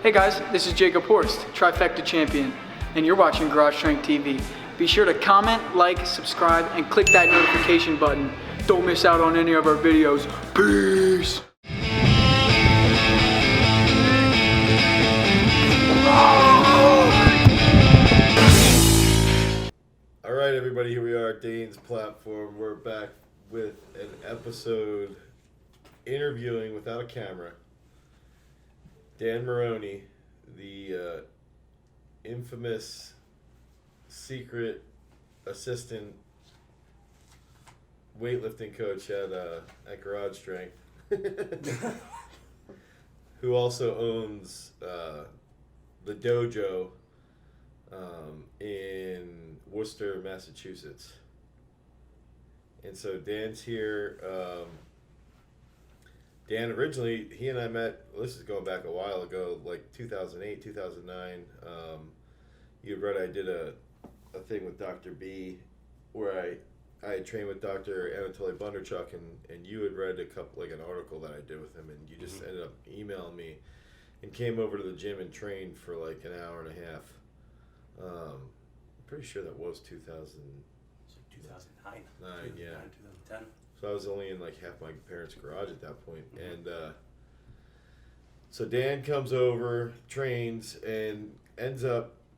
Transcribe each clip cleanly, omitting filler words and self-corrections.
Hey guys, this is Jacob Horst, Trifecta Champion, and you're watching Garage Strength TV. Be sure to comment, like, subscribe, and click that notification button. Don't miss out on any of our videos. Peace! Alright everybody, here we are, Dane's platform. We're back with an episode interviewing without a camera Dane Marrone, the infamous secret assistant weightlifting coach at Garage Strength, who also owns the dojo in Worcester, Massachusetts. And so Dan's here. Dan, originally, he and I met, this is going back a while ago, like 2008, 2009. You had read I did a thing with Dr. B where I had trained with Dr. Anatoly Bondarchuk, and you had read an article that I did with him, and you just ended up emailing me and came over to the gym and trained for like an hour and a half. I'm pretty sure that was 2000. It's like 2009. 2010. So I was only in like half my parents' garage at that point. And so Dan comes over, trains, and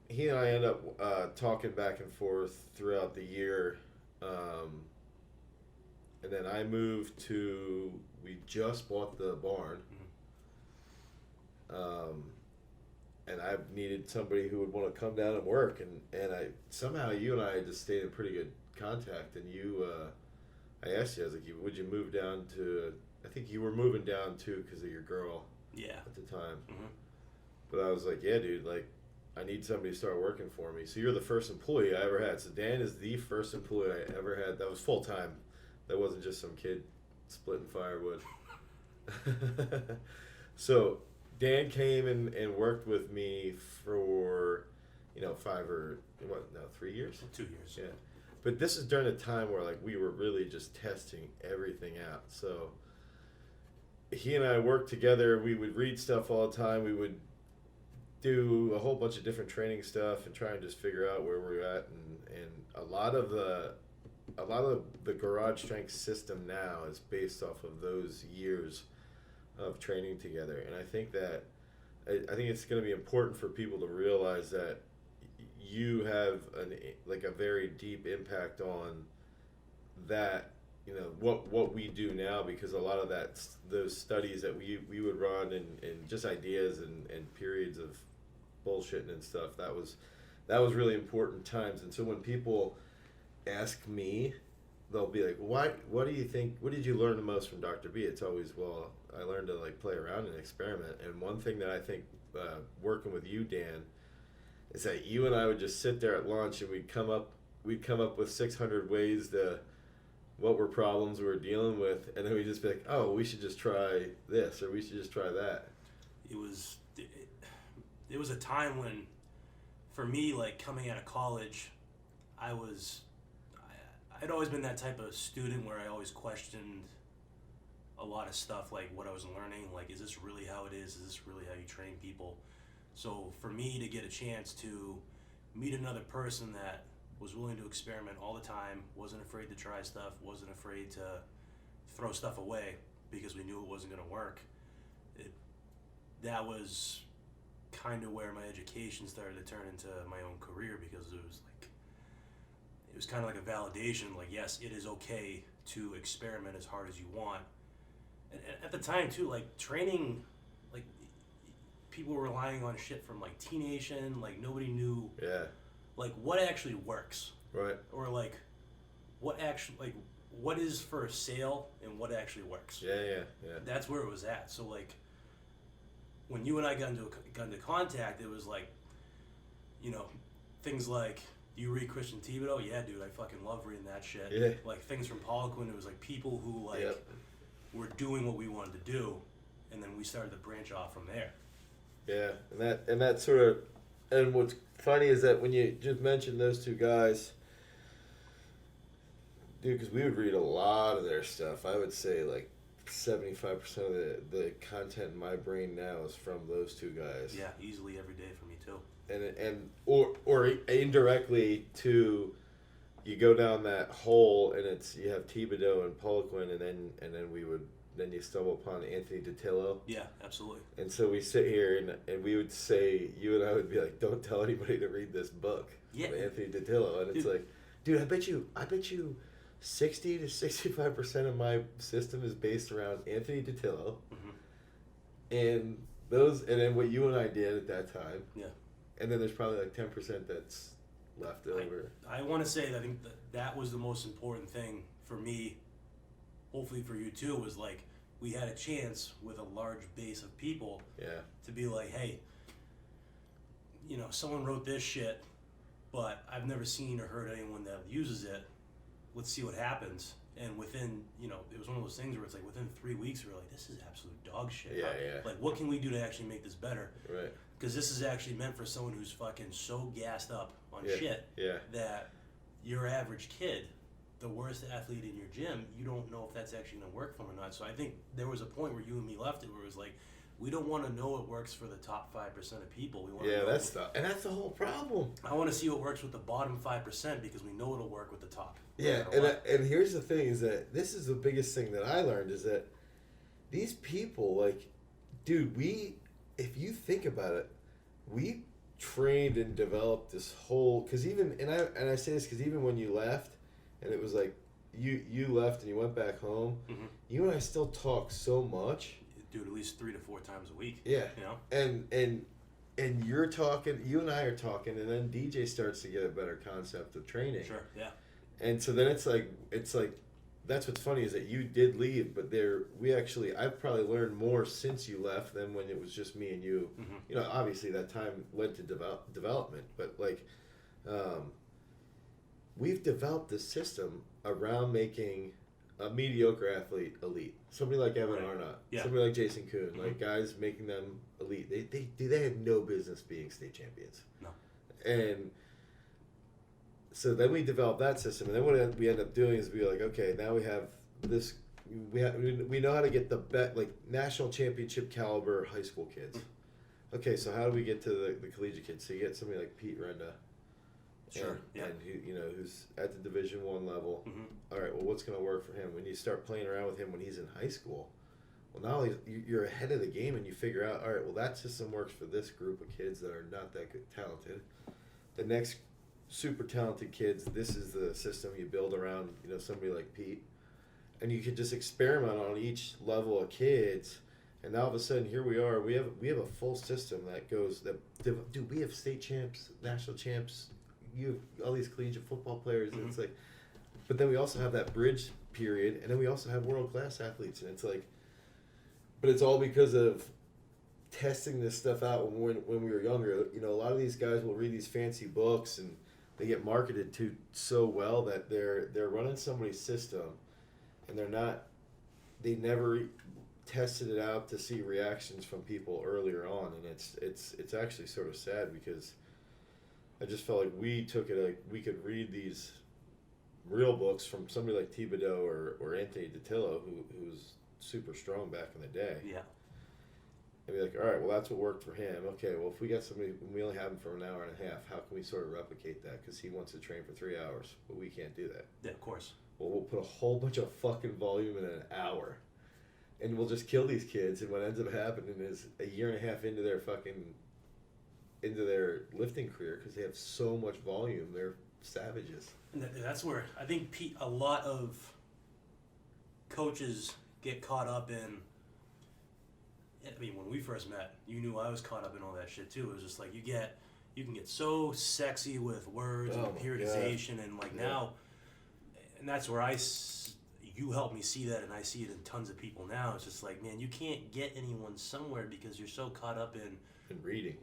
he and I end up talking back and forth throughout the year. And then I moved we just bought the barn. And I needed somebody who would want to come down and work. And somehow you and I just stayed in pretty good contact. And I asked you, I was like, would you move down to, I think you were moving down too because of your girl at the time. But I was like, yeah, dude, like, I need somebody to start working for me. So you're the first employee I ever had. So Dan is the first employee I ever had that was full time. That wasn't just some kid splitting firewood. So Dan came and worked with me for, 3 years? 2 years. Yeah. But this is during a time where like we were really just testing everything out. So he and I worked together. We would read stuff all the time. We would do a whole bunch of different training stuff and try and just figure out where we're at. And a lot of the Garage Strength system now is based off of those years of training together. And I think it's going to be important for people to realize that you have a very deep impact on that, what we do now, because a lot of those studies that we would run and just ideas and periods of bullshitting and stuff, that was really important times. And so when people ask me, they'll be like, what do you think, what did you learn the most from Dr. B? It's always, well, I learned to like play around and experiment. And one thing that I think working with you, Dan, is that you and I would just sit there at lunch and we'd come up with 600 ways to what were problems we were dealing with, and then we'd just be like, oh, we should just try this, or we should just try that. It was a time when, for me, like coming out of college, I'd always been that type of student where I always questioned a lot of stuff, like what I was learning, like, is this really how it is? Is this really how you train people? So for me to get a chance to meet another person that was willing to experiment all the time, wasn't afraid to try stuff, wasn't afraid to throw stuff away because we knew it wasn't going to work, that was kind of where my education started to turn into my own career, because it was kind of like a validation, like, yes, it is okay to experiment as hard as you want. And at the time too, like training, like people were relying on shit from like T-Nation, like nobody knew like what actually works, right? Or like what is for sale and what actually works. Yeah. That's where it was at. So like when you and I got into contact, it was like, things like, do you read Christian Thibodeau? Yeah, dude, I fucking love reading that shit. Yeah. Like things from Poliquin, it was like people who were doing what we wanted to do, and then we started to branch off from there. Yeah, and that sort of, and what's funny is that when you just mentioned those two guys, dude, because we would read a lot of their stuff. I would say like 75% of the content in my brain now is from those two guys. Yeah, easily every day for me too. And or indirectly to, you go down that hole and you have Thibodeau and Poliquin, and then you stumble upon Anthony DiTillo. Yeah, absolutely. And so we sit here and we would say, you and I would be like, don't tell anybody to read this book. Yeah. Of Anthony DiTillo. And it's like, dude, I bet you 60 to 65% of my system is based around Anthony DiTillo. And then what you and I did at that time. Yeah. And then there's probably like 10% that's left over. I want to say that I think that was the most important thing for me, hopefully for you too, was like we had a chance with a large base of people to be like, hey, you know, someone wrote this shit, but I've never seen or heard anyone that uses it. Let's see what happens. And within, you know, it was one of those things where it's like within 3 weeks we were like, this is absolute dog shit. Yeah. Like, what can we do to actually make this better? Right. Because this is actually meant for someone who's fucking so gassed up on shit that your average kid, the worst athlete in your gym, you don't know if that's actually going to work for them or not. So I think there was a point where you and me left it where it was like, we don't want to know what works for the top 5% of people. We want to know that's the whole problem. I want to see what works with the bottom 5% because we know it'll work with the top. Yeah, and here's the thing is that this is the biggest thing that I learned is that these people, like, dude, if you think about it, we trained and developed this whole, because even, and I say this because even when you left, and it was like, you left and you went back home, you and I still talk so much. Dude, at least 3 to 4 times a week. Yeah. You know? And you're talking, you and I are talking, and then DJ starts to get a better concept of training. Sure, yeah. And so then it's like that's what's funny is that you did leave, but I've probably learned more since you left than when it was just me and you. You know, obviously that time went to development, but like we've developed this system around making a mediocre athlete elite. Somebody like Evan Arnott, somebody like Jason Kuhn, like guys making them elite. They had no business being state champions. No. And so then we developed that system, and then what we end up doing is be like, okay, now we have this. We know how to get the like national championship caliber high school kids. Okay, so how do we get to the collegiate kids? So you get somebody like Pete Renda, and who who's at the Division I level. All right, well, what's going to work for him? When you start playing around with him when he's in high school, well, now you're ahead of the game, and you figure out, all right, well, that system works for this group of kids that are not that good, talented. The next super talented kids, this is the system you build around, somebody like Pete, and you could just experiment on each level of kids, and now all of a sudden here we are. We have a full system that goes dude, we have state champs, national champs, you have all these collegiate football players, and it's like, but then we also have that bridge period, and then we also have world class athletes, and it's like, but it's all because of testing this stuff out when we were younger. A lot of these guys will read these fancy books and they get marketed to so well that they're running somebody's system, and they never tested it out to see reactions from people earlier on, and it's actually sort of sad because I just felt like we took it like we could read these real books from somebody like Thibodeau or Anthony DiTillo who's super strong back in the day. Yeah. And be like, all right, well, that's what worked for him. Okay, well, if we got somebody, we only have him for an hour and a half, how can we sort of replicate that? Because he wants to train for 3 hours, but we can't do that. Yeah, of course. Well, we'll put a whole bunch of fucking volume in an hour, and we'll just kill these kids. And what ends up happening is a year and a half into their lifting career, because they have so much volume, they're savages. And that's where I think a lot of coaches get caught up in. I mean, when we first met, you knew I was caught up in all that shit too. It was just like you can get so sexy with words and periodization, and like now, and that's where you helped me see that, and I see it in tons of people now. It's just like, man, you can't get anyone somewhere because you're so caught up in reading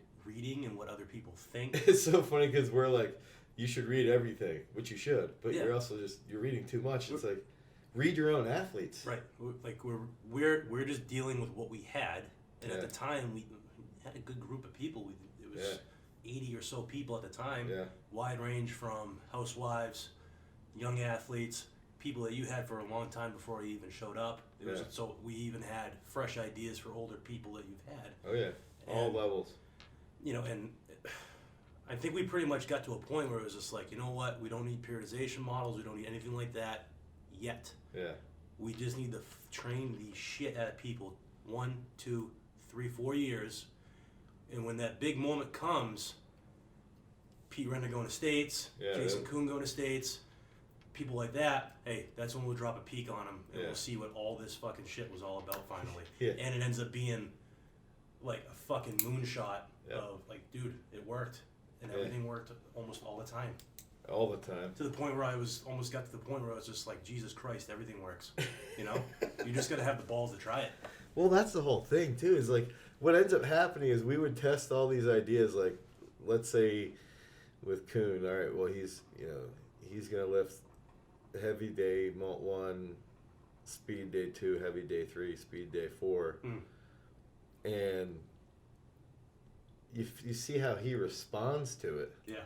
and what other people think. It's so funny because we're like, you should read everything, which you should, but you're also you're reading too much. It's like, read your own athletes. Right. Like we're just dealing with what we had, and at the time we had a good group of people. It was 80 or so people at the time. Yeah. Wide range from housewives, young athletes, people that you had for a long time before you even showed up. It was, so we even had fresh ideas for older people that you've had. Oh yeah, all levels. You know, and I think we pretty much got to a point where it was just like, you know what, we don't need periodization models, we don't need anything like that yet. Yeah. We just need to train the shit out of people 1, 2, 3, 4 years, and when that big moment comes, Pete Renner going to States, Jason Kuhn going to States, people like that, hey, that's when we'll drop a peek on them, and we'll see what all this fucking shit was all about finally. And it ends up being like a fucking moonshot of like, dude, it worked. And everything worked almost all the time. All the time. To the point where I was almost got to the point where I was just like, Jesus Christ, everything works. You know? You just got to have the balls to try it. Well, that's the whole thing, too, is like, what ends up happening is we would test all these ideas, like, let's say with Kuhn, all right, well, he's going to lift heavy day 1, speed day 2, heavy day 3, speed day 4. And you see how he responds to it. Yeah.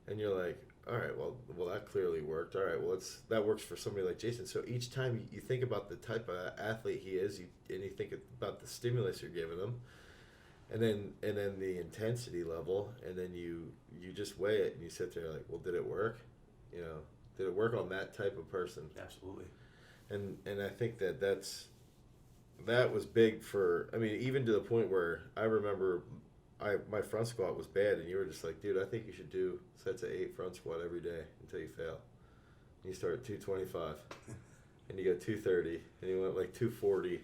And you're like, all right, well, that clearly worked. All right, well, that works for somebody like Jason. So each time you think about the type of athlete he is, and you think about the stimulus you're giving him, and then the intensity level, and then you just weigh it, and you sit there like, well, did it work? You know, did it work on that type of person? Absolutely. And I think that was big for, I mean, even to the point where I remember my front squat was bad, and you were just like, dude, I think you should do sets of 8 front squat every day until you fail. And you start at 225, and you go 230, and you went like 240,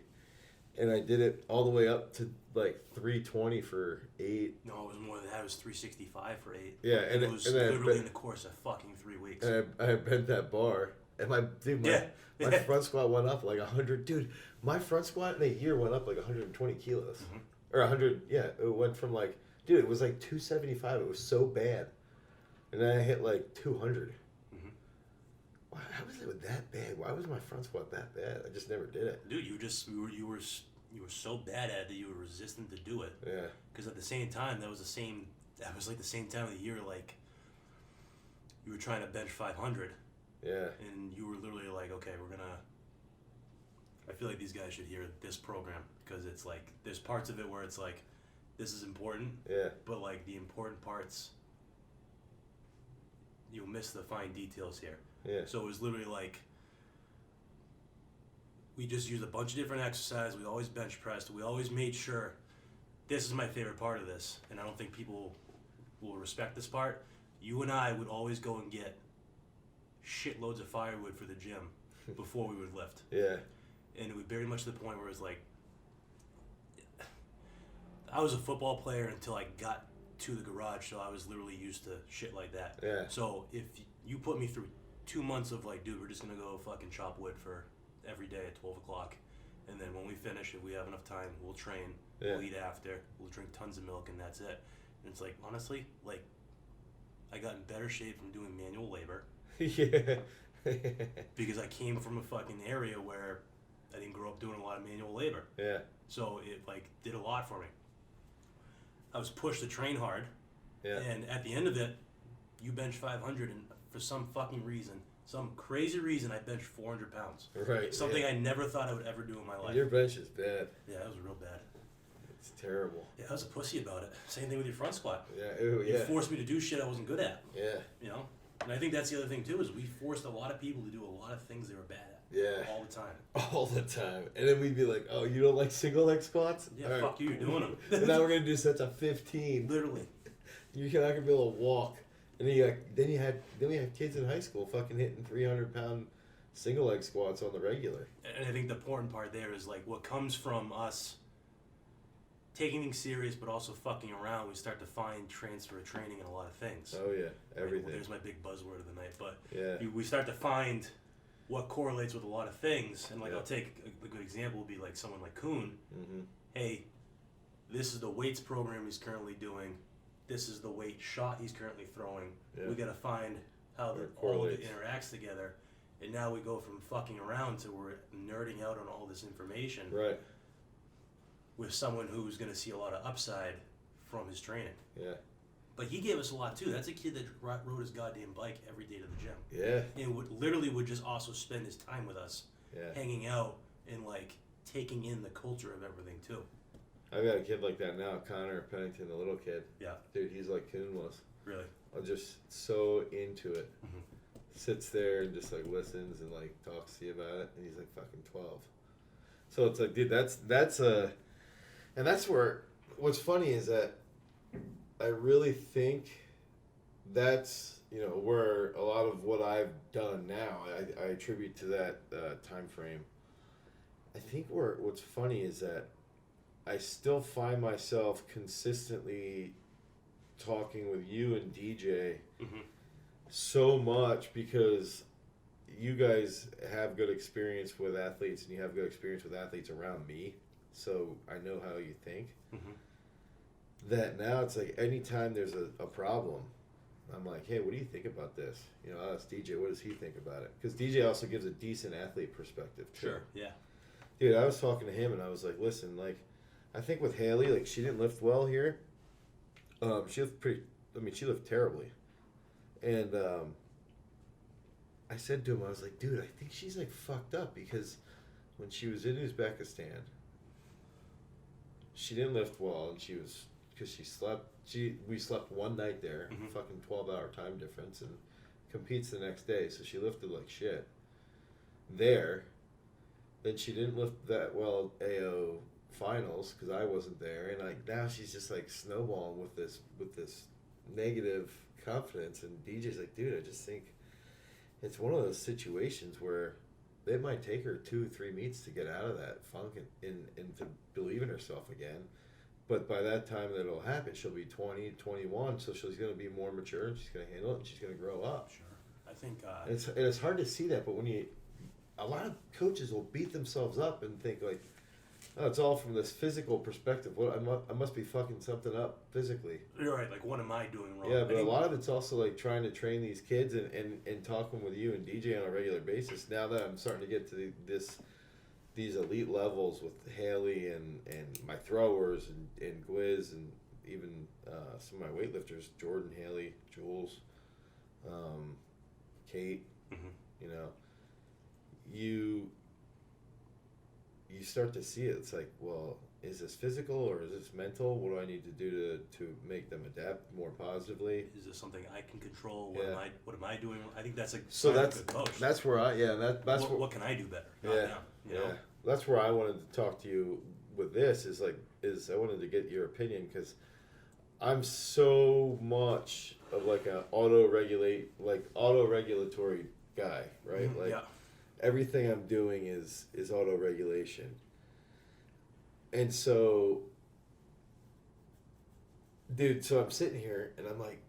and I did it all the way up to like 320 for 8. No, it was more than that. It was 365 for 8. Yeah, and it was literally in the course of fucking 3 weeks. And I bent that bar, and my front squat went up like 100. Dude, my front squat in a year went up like 120 kilos. Or 100, it went from like, dude, it was like 275. It was so bad. And then I hit like 200. Wow, how was it that bad? Why was my front squat that bad? I just never did it. Dude, you were so bad at it that you were resistant to do it. Yeah. Because at the same time, that was like the same time of the year, like, you were trying to bench 500. Yeah. And you were literally like, okay, I feel like these guys should hear this program, because it's like, there's parts of it where it's like, this is important. Yeah. But like the important parts, you'll miss the fine details here. Yeah. So it was literally like, we just used a bunch of different exercises. We always bench pressed. We always made sure, this is my favorite part of this, and I don't think people will respect this part. You and I would always go and get shitloads of firewood for the gym before we would lift. Yeah. And it was very much to the point where it was like, I was a football player until I got to the garage, so I was literally used to shit like that. Yeah. So if you put me through 2 months of like, dude, we're just going to go fucking chop wood for every day at 12 o'clock. And then when we finish, if we have enough time, we'll train, we'll eat after, we'll drink tons of milk, and that's it. And it's like, honestly, like, I got in better shape from doing manual labor. Yeah. Because I came from a fucking area where I didn't grow up doing a lot of manual labor. Yeah. So it like did a lot for me. I was pushed to train hard. Yeah. And at the end of it, you bench 500, and for some fucking reason, some crazy reason, I benched 400 pounds. Right. Something I never thought I would ever do in my life. Your bench is bad. Yeah, it was real bad. It's terrible. Yeah, I was a pussy about it. Same thing with your front squat. Yeah. Ooh, you forced me to do shit I wasn't good at. Yeah. You know? And I think that's the other thing too, is we forced a lot of people to do a lot of things they were bad at. Yeah. All the time. All the time. And then we'd be like, oh, you don't like single leg squats? Yeah, all fuck right. You, you're doing them. And now we're going to do sets of 15. Literally. You're not going to be able to walk. And then we had kids in high school fucking hitting 300-pound single leg squats on the regular. And I think the important part there is like what comes from us taking things serious, but also fucking around. We start to find transfer of training in a lot of things. Oh yeah, everything. Well, there's my big buzzword of the night. But we start to find what correlates with a lot of things. And like I'll take a good example would be like someone like Kuhn. Mm-hmm. Hey, this is the weights program he's currently doing. This is the weight shot he's currently throwing. Yeah. We got to find how all of it interacts together. And now we go from fucking around to we're nerding out on all this information. Right. With someone who's going to see a lot of upside from his training. Yeah. But he gave us a lot too. That's a kid that rode his goddamn bike every day to the gym. Yeah. And would just also spend his time with us, hanging out and like taking in the culture of everything too. I've got a kid like that now, Connor Pennington, the little kid. Yeah. Dude, he's like Coon was. Really? I'm just so into it. Mm-hmm. Sits there and just like listens and like talks to you about it, and he's like fucking 12. So it's like, dude, and that's where what's funny is that I really think that's, you know, where a lot of what I've done now I attribute to that time frame. I think what's funny is that I still find myself consistently talking with you and DJ so much because you guys have good experience with athletes and you have good experience with athletes around me, so I know how you think. That now it's like anytime there's a problem, I'm like, hey, what do you think about this? You know, I'll ask DJ, what does he think about it? Because DJ also gives a decent athlete perspective too. Sure, yeah. Dude, I was talking to him and I was like, listen, like, I think with Haley, like, she didn't lift well here. She lived terribly. And I said to him, I was like, dude, I think she's, like, fucked up because when she was in Uzbekistan, she didn't lift well, and we slept one night there, fucking 12-hour time difference, and competes the next day, so she lifted like shit. There, then she didn't lift that well at AO finals because I wasn't there, and like now she's just like snowballing with this negative confidence, and DJ's like, dude, I just think it's one of those situations where it might take her 2-3 meets to get out of that funk and to believe in herself again. But by that time that it'll happen, she'll be 20, 21, so she's going to be more mature, and she's going to handle it, and she's going to grow up. Sure. I think... it's hard to see that, but a lot of coaches will beat themselves up and think like, oh, it's all from this physical perspective. I must be fucking something up physically. You're right, like what am I doing wrong? Yeah, but a lot of it's also like trying to train these kids and talking with you and DJ on a regular basis. Now that I'm starting to get to these elite levels with Haley and my throwers and Gwiz and even some of my weightlifters, Jordan, Haley, Jules, Kate, you know, you start to see it. It's like, well, is this physical or is this mental? What do I need to do to make them adapt more positively? Is this something I can control? Yeah. What am I doing? I think that's a good coach. That's where what can I do better? You know? That's where I wanted to talk to you with this is I wanted to get your opinion because I'm so much of like an auto-regulatory guy, right? Like everything I'm doing is auto-regulation. And so, dude, so I'm sitting here and I'm like,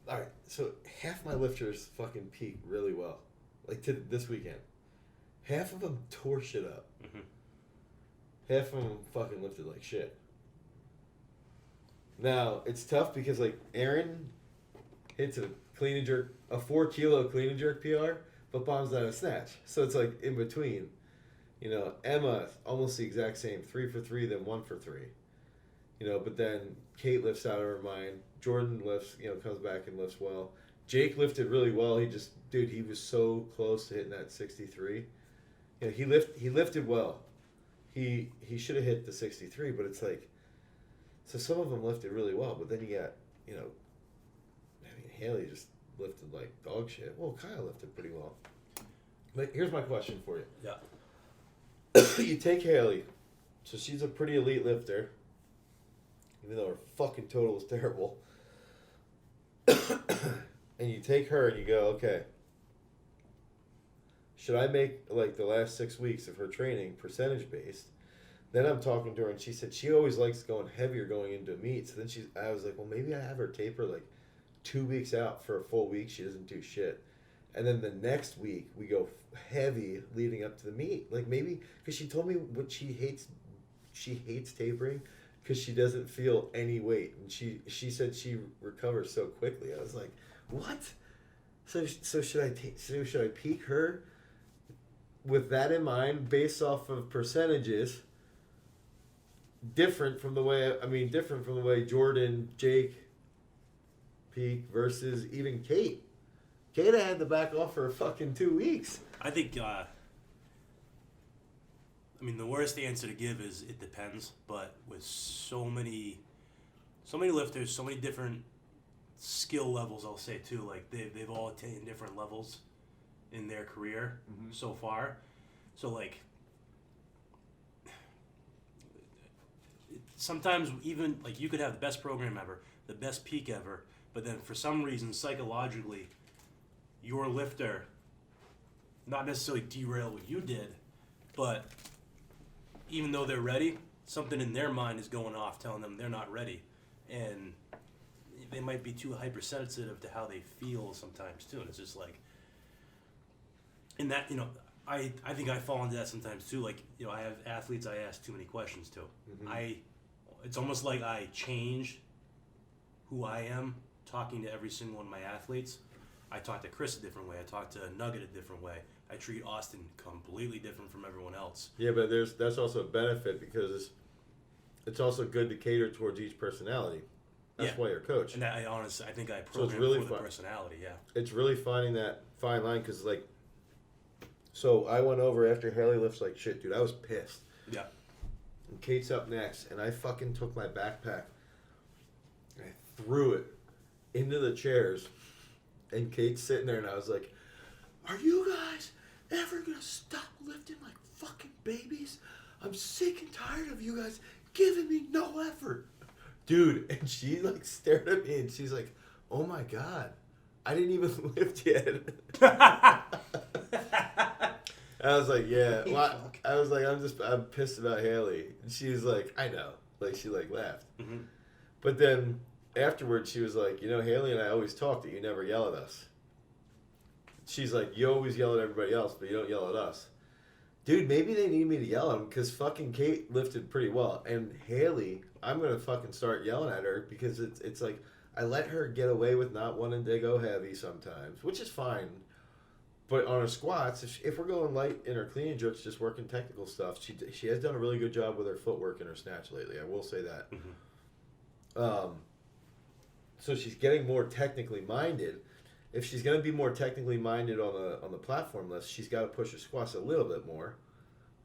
all right, so half my lifters fucking peak really well, like to this weekend. Half of them tore shit up. Half of them fucking lifted like shit. Now, it's tough because, like, Aaron hits a clean and jerk, a 4-kilo clean and jerk PR, but bombs out a snatch. So it's, like, in between. You know, Emma, almost the exact same, 3 for 3, then 1 for 3. You know, but then Kate lifts out of her mind. Jordan lifts, you know, comes back and lifts well. Jake lifted really well. He was so close to hitting that 63. You know, he lifted well. He should have hit the 63, but it's like, so some of them lifted really well, but then you got, you know, I mean, Haley just lifted like dog shit. Well, Kyle lifted pretty well. But here's my question for you. Yeah. You take Haley, so she's a pretty elite lifter, even though her fucking total is terrible. And you take her and you go, okay, should I make like the last 6 weeks of her training percentage based? Then I'm talking to her and she said she always likes going heavier going into meets. So then I was like, well, maybe I have her taper like 2 weeks out for a full week. She doesn't do shit. And then the next week we go heavy leading up to the meet. Like maybe, because she told me what she hates tapering because she doesn't feel any weight. And she said she recovers so quickly. I was like, what? So should I peak her with that in mind based off of percentages? Different from the way Jordan, Jake, peak versus even Kate. Kate had to back off for fucking 2 weeks. I think, I mean, the worst answer to give is it depends, but with so many lifters, so many different skill levels, I'll say too, like they've all attained different levels in their career so far. So like, sometimes even like you could have the best program ever, the best peak ever, but then for some reason psychologically, your lifter not necessarily derail what you did, but even though they're ready, something in their mind is going off telling them they're not ready, and they might be too hypersensitive to how they feel sometimes too. And it's just like, in that, you know, I think I fall into that sometimes too. Like, you know, I have athletes I ask too many questions to. It's almost like I change who I am talking to every single one of my athletes. I talk to Chris a different way. I talk to Nugget a different way. I treat Austin completely different from everyone else. Yeah, but that's also a benefit because it's also good to cater towards each personality. That's why you're a coach. And I honestly, I think I program for the personality, It's really finding that fine line because, like, so I went over after Haley lifts like shit, dude. I was pissed. Yeah. And Kate's up next, and I fucking took my backpack and I threw it into the chairs. And Kate's sitting there, and I was like, "Are you guys ever gonna stop lifting like fucking babies? I'm sick and tired of you guys giving me no effort." Dude, and she like stared at me and she's like, "Oh my god, I didn't even lift yet." I was like, "Yeah." Well, I was like, I'm pissed about Haley. And she's like, "I know." Like, she like laughed. But then afterwards she was like, "You know, Haley and I always talk that you never yell at us." She's like, "You always yell at everybody else, but you don't yell at us." Dude, maybe they need me to yell at them because fucking Kate lifted pretty well. And Haley, I'm going to fucking start yelling at her because it's like I let her get away with not wanting to go heavy sometimes, which is fine. But on her squats, if we're going light in her clean and jerks, just working technical stuff, she has done a really good job with her footwork and her snatch lately. I will say that. So she's getting more technically minded. If she's going to be more technically minded on the platform list, she's got to push her squats a little bit more,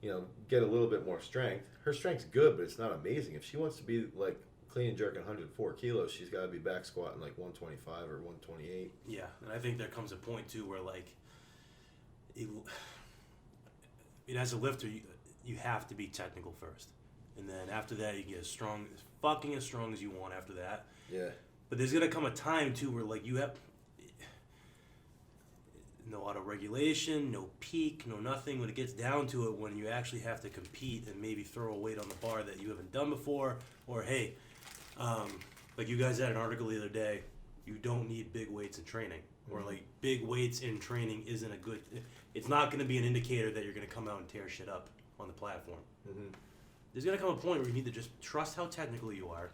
you know, get a little bit more strength. Her strength's good, but it's not amazing. If she wants to be like clean and jerking 104 kilos, she's got to be back squatting like 125 or 128. Yeah, and I think there comes a point too where like, as a lifter, you have to be technical first, and then after that you get as strong as you want after that. Yeah. But there's gonna come a time too where like you have no auto regulation, no peak, no nothing. When it gets down to it, when you actually have to compete and maybe throw a weight on the bar that you haven't done before, or hey, like you guys had an article the other day, you don't need big weights in training, or like big weights in training isn't a good. It's not going to be an indicator that you're going to come out and tear shit up on the platform. There's going to come a point where you need to just trust how technical you are.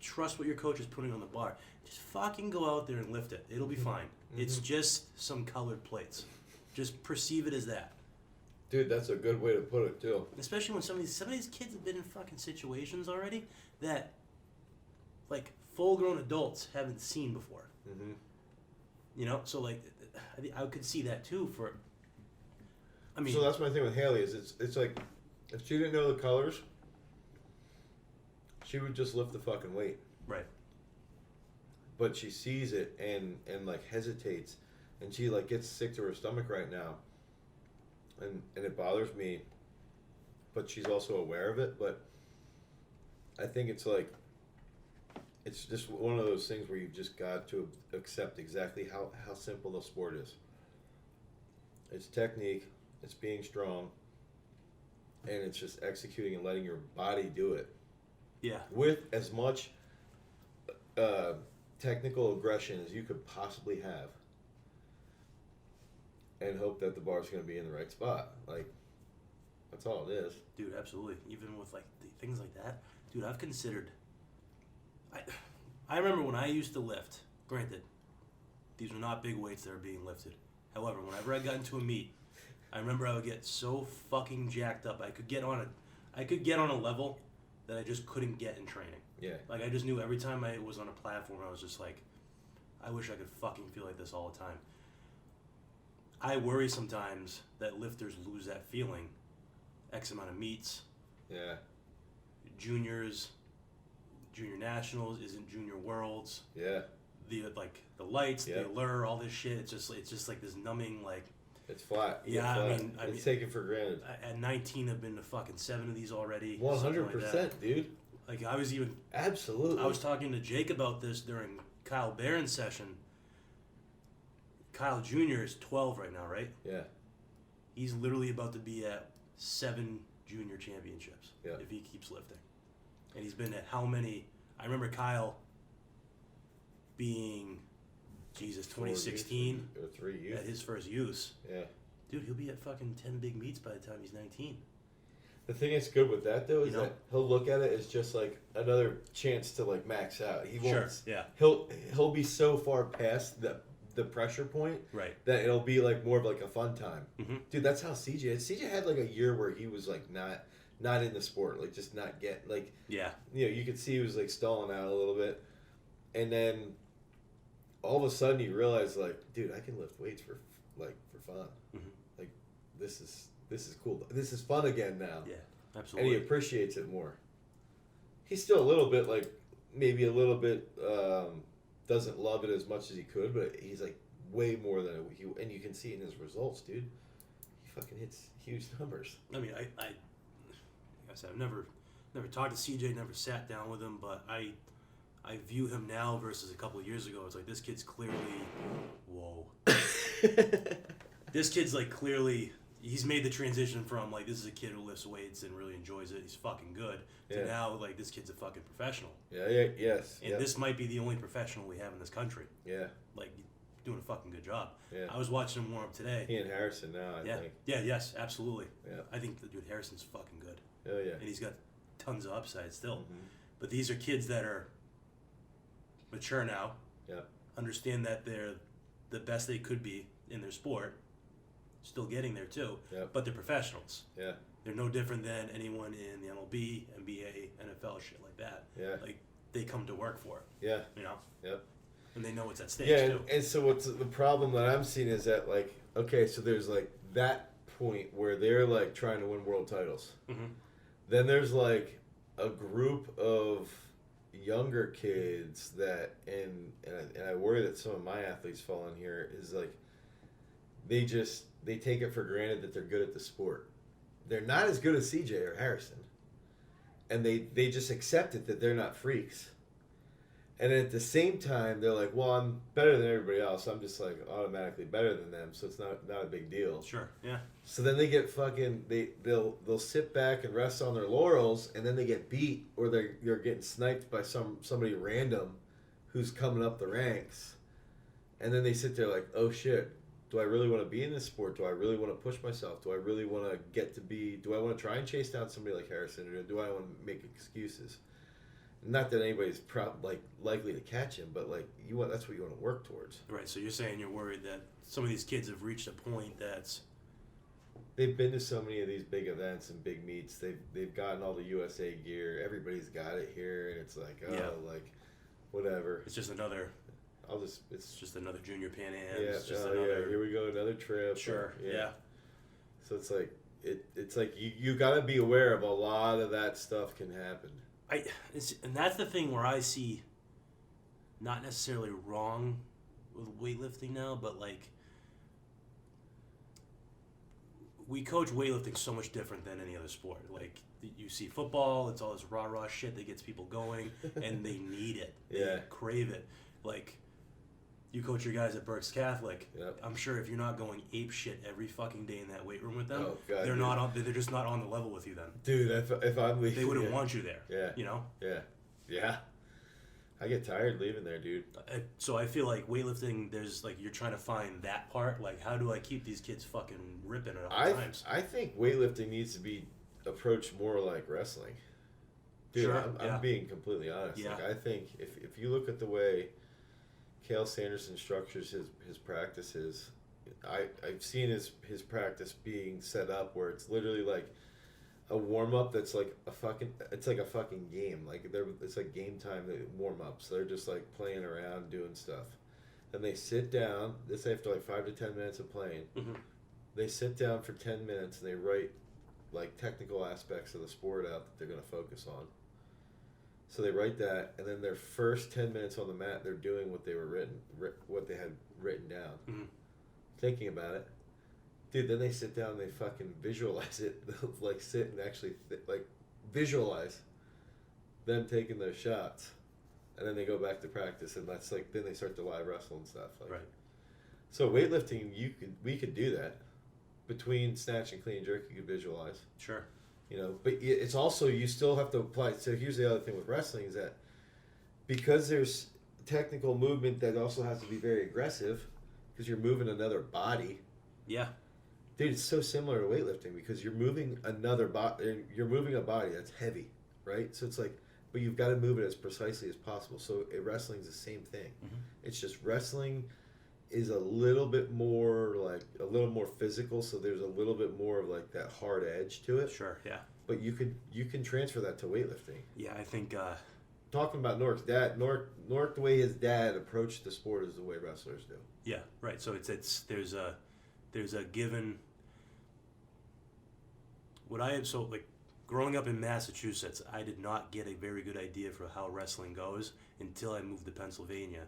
Trust what your coach is putting on the bar. Just fucking go out there and lift it. It'll be fine. It's just some colored plates. Just perceive it as that. Dude, that's a good way to put it too. Especially when some of these kids have been in fucking situations already that like full-grown adults haven't seen before. You know, so like I could see that too. So that's my thing with Haley is it's like if she didn't know the colors, she would just lift the fucking weight. Right. But she sees it and like hesitates, and she like gets sick to her stomach right now. And it bothers me, but she's also aware of it. But I think it's like it's just one of those things where you've just got to accept exactly how simple the sport is. It's technique, it's being strong, and it's just executing and letting your body do it. Yeah. With as much technical aggression as you could possibly have, and hope that the bar's going to be in the right spot. Like, that's all it is. Dude, absolutely. Even with like things like that, dude, I've considered. I remember when I used to lift. Granted, these were not big weights that are being lifted. However, whenever I got into a meet, I remember I would get so fucking jacked up. I could get on a level that I just couldn't get in training. Yeah. Like I just knew every time I was on a platform, I was just like, I wish I could fucking feel like this all the time. I worry sometimes that lifters lose that feeling. X amount of meets. Yeah. Juniors, junior nationals, isn't junior worlds. Yeah. The lights, Yeah. the allure, all this shit. It's just like this numbing like. It's flat. Yeah, flat. I mean, it's taken for granted. At 19, I've been to fucking 7 of these already. 100%, dude. Like I was Absolutely. I was talking to Jake about this during Kyle Barron's session. Kyle Jr. is 12 right now, right? Yeah. He's literally about to be at 7 junior championships if he keeps lifting. And he's been at how many? I remember Kyle being, 2016 or 3 youth. at his first use. Yeah. Dude, he'll be at fucking 10 big meets by the time he's 19. The thing that's good with that though is that he'll look at it as just like another chance to like max out. He won't. Sure. Yeah. He'll be so far past the pressure point that it'll be like more of like a fun time. Mm-hmm. Dude, that's how CJ had like a year where he was like not in the sport, like just not get like you could see he was like stalling out a little bit, and then all of a sudden you realize like, dude, I can lift weights for fun. Mm-hmm. Like this is cool. This is fun again now. Yeah, absolutely. And he appreciates it more. He's still a little bit like maybe a little bit doesn't love it as much as he could, but he's like way more than he, and you can see it in his results, dude. He fucking hits huge numbers. I mean, like I said, I've never talked to CJ, never sat down with him, but I view him now versus a couple of years ago. It's like this kid's clearly, whoa. This kid's like clearly, he's made the transition from like this is a kid who lifts weights and really enjoys it. He's fucking good. To now like this kid's a fucking professional. Yes. And this might be the only professional we have in this country. Yeah. Like doing a fucking good job. Yeah. I was watching him warm up today. He and Harrison now, I think. Yeah, yes, absolutely. Yeah. I think the dude Harrison's fucking good. Oh yeah. And he's got tons of upside still. Mm-hmm. But these are kids that are mature now. Yeah. Understand that they're the best they could be in their sport. Still getting there too. Yeah. But they're professionals. Yeah. They're no different than anyone in the MLB, NBA, NFL, shit like that. Yeah. Like they come to work for it. Yeah. You know? Yep. And they know what's at stake Yeah, too. and so what's the problem that I'm seeing is that like, okay, so there's like that point where they're like trying to win world titles. Mm-hmm. Then there's like a group of younger kids that, and I worry that some of my athletes fall in here, is like they take it for granted that they're good at the sport. They're not as good as CJ or Harrison, and they just accept it that they're not freaks. And at the same time, they're like, well, I'm better than everybody else. I'm just like automatically better than them, so it's not a big deal. Sure, yeah. So then they get fucking they'll sit back and rest on their laurels, and then they get beat, or they're getting sniped by somebody random who's coming up the ranks, and then they sit there like, oh shit, do I really want to be in this sport? Do I really want to push myself? Do I really want to do I want to try and chase down somebody like Harrison, or do I want to make excuses? Not that anybody's likely to catch him, but like that's what you want to work towards. Right. So you're saying you're worried that some of these kids have reached a point that's they've been to so many of these big events and big meets. They've gotten all the USA gear. Everybody's got it here, and it's like like whatever. It's just another. It's just another junior Pan Am. Yeah. It's just another. Here we go, another trip. Sure. Yeah. So it's like it's like you got to be aware of a lot of that stuff can happen. And that's the thing where I see not necessarily wrong with weightlifting now, but like we coach weightlifting so much different than any other sport. Like you see football, it's all this rah-rah shit that gets people going, and they need it. They crave it. Like you coach your guys at Berks Catholic. Yep. I'm sure if you're not going ape shit every fucking day in that weight room with them, they're they're just not on the level with you then. Dude, if I'm leaving, they wouldn't want you there. Yeah. You know? Yeah. I get tired leaving there, dude. So I feel like weightlifting, there's like you're trying to find that part. Like, how do I keep these kids fucking ripping at all times? I think weightlifting needs to be approached more like wrestling. Dude, sure, I'm being completely honest. Yeah. Like, I think if you look at the way Cale Sanderson structures his practices, I've seen his practice being set up where it's literally like a warm up that's like a fucking game. Like it's like game time warm ups. They're just like playing around doing stuff, and they sit down. This after like 5 to 10 minutes of playing. Mm-hmm. They sit down for 10 minutes and they write like technical aspects of the sport out that they're going to focus on. So they write that, and then their first 10 minutes on the mat, they're doing what they had written down, thinking about it. Dude, then they sit down and they fucking visualize it. They'll like sit and actually like visualize them taking those shots, and then they go back to practice, and that's like then they start to live wrestle and stuff. Like, right. So weightlifting, we could do that. Between snatch and clean and jerk, you could visualize. Sure. You know, but it's also, you still have to apply. So here's the other thing with wrestling is that because there's technical movement that also has to be very aggressive because you're moving another body. Yeah. Dude, it's so similar to weightlifting because you're moving another body. You're moving a body that's heavy, right? So it's like, but you've got to move it as precisely as possible. So wrestling's the same thing. Mm-hmm. It's just wrestling is a little bit more physical, so there's a little bit more of like that hard edge to it. Sure, yeah. But you can transfer that to weightlifting. Yeah, I think talking about Nork's dad, Nork the way his dad approached the sport is the way wrestlers do. Yeah, right. So it's there's a given growing up in Massachusetts, I did not get a very good idea for how wrestling goes until I moved to Pennsylvania.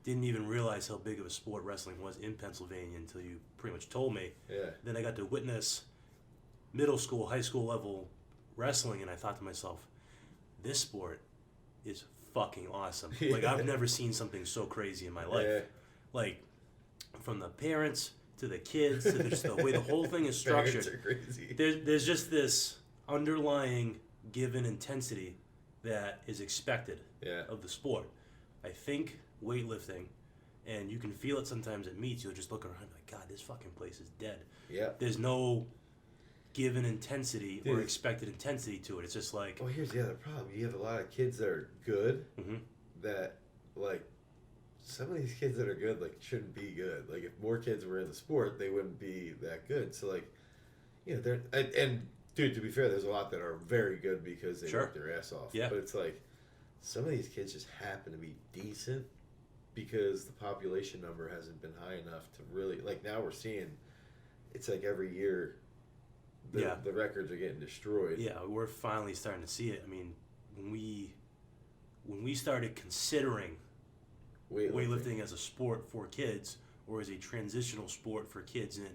Didn't even realize how big of a sport wrestling was in Pennsylvania until you pretty much told me. Yeah. Then I got to witness middle school, high school level wrestling, and I thought to myself, this sport is fucking awesome. Yeah. Like, I've never seen something so crazy in my life. Yeah. Like, from the parents to the kids to just the way the whole thing is structured. Parents are crazy. There's just this underlying given intensity that is expected of the sport. I think weightlifting, and you can feel it sometimes at meets, you'll just look around like, God, this fucking place is dead. Yeah. There's no given intensity or expected intensity to it. It's just like... Well, here's the other problem. You have a lot of kids that are good that, like, some of these kids that are good, like, shouldn't be good. Like, if more kids were in the sport, they wouldn't be that good. So, like, you know, they're... And, dude, to be fair, there's a lot that are very good because they work their ass off. Yeah. But it's like, some of these kids just happen to be decent because the population number hasn't been high enough to really... Like, now we're seeing... It's like every year... The records are getting destroyed. Yeah, we're finally starting to see it. I mean, when we started considering weightlifting as a sport for kids or as a transitional sport for kids in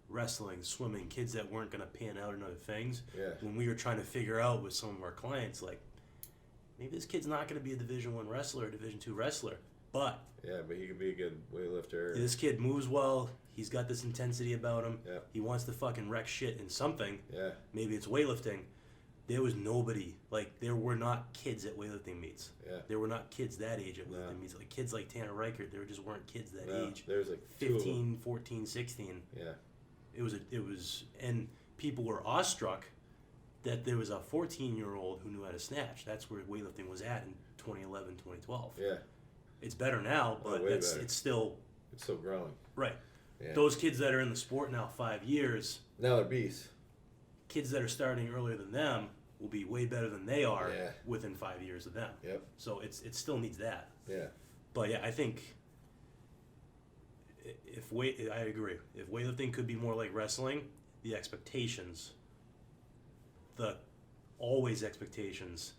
wrestling, swimming, kids that weren't going to pan out in other things, when we were trying to figure out with some of our clients, like, maybe this kid's not going to be a Division I wrestler or Division II wrestler, but... Yeah, but he could be a good weightlifter. This kid moves well. He's got this intensity about him. Yeah. He wants to fucking wreck shit in something. Yeah. Maybe it's weightlifting. There was nobody. Like, there were not kids at weightlifting meets. Yeah. There were not kids that age at weightlifting meets. Like, kids like Tanner Reichert, there just weren't kids that age. There was like 15, 14, 16. Yeah. It was, and people were awestruck that there was a 14-year-old who knew how to snatch. That's where weightlifting was at in 2011, 2012. Yeah. It's better now, but it's still... It's still growing. Right. Yeah. Those kids that are in the sport now 5 years... Now they're beasts. Kids that are starting earlier than them will be way better than they are within 5 years of them. Yep. So it still needs that. Yeah. But yeah, I think... I agree. If weightlifting could be more like wrestling, the expectations... always expectations...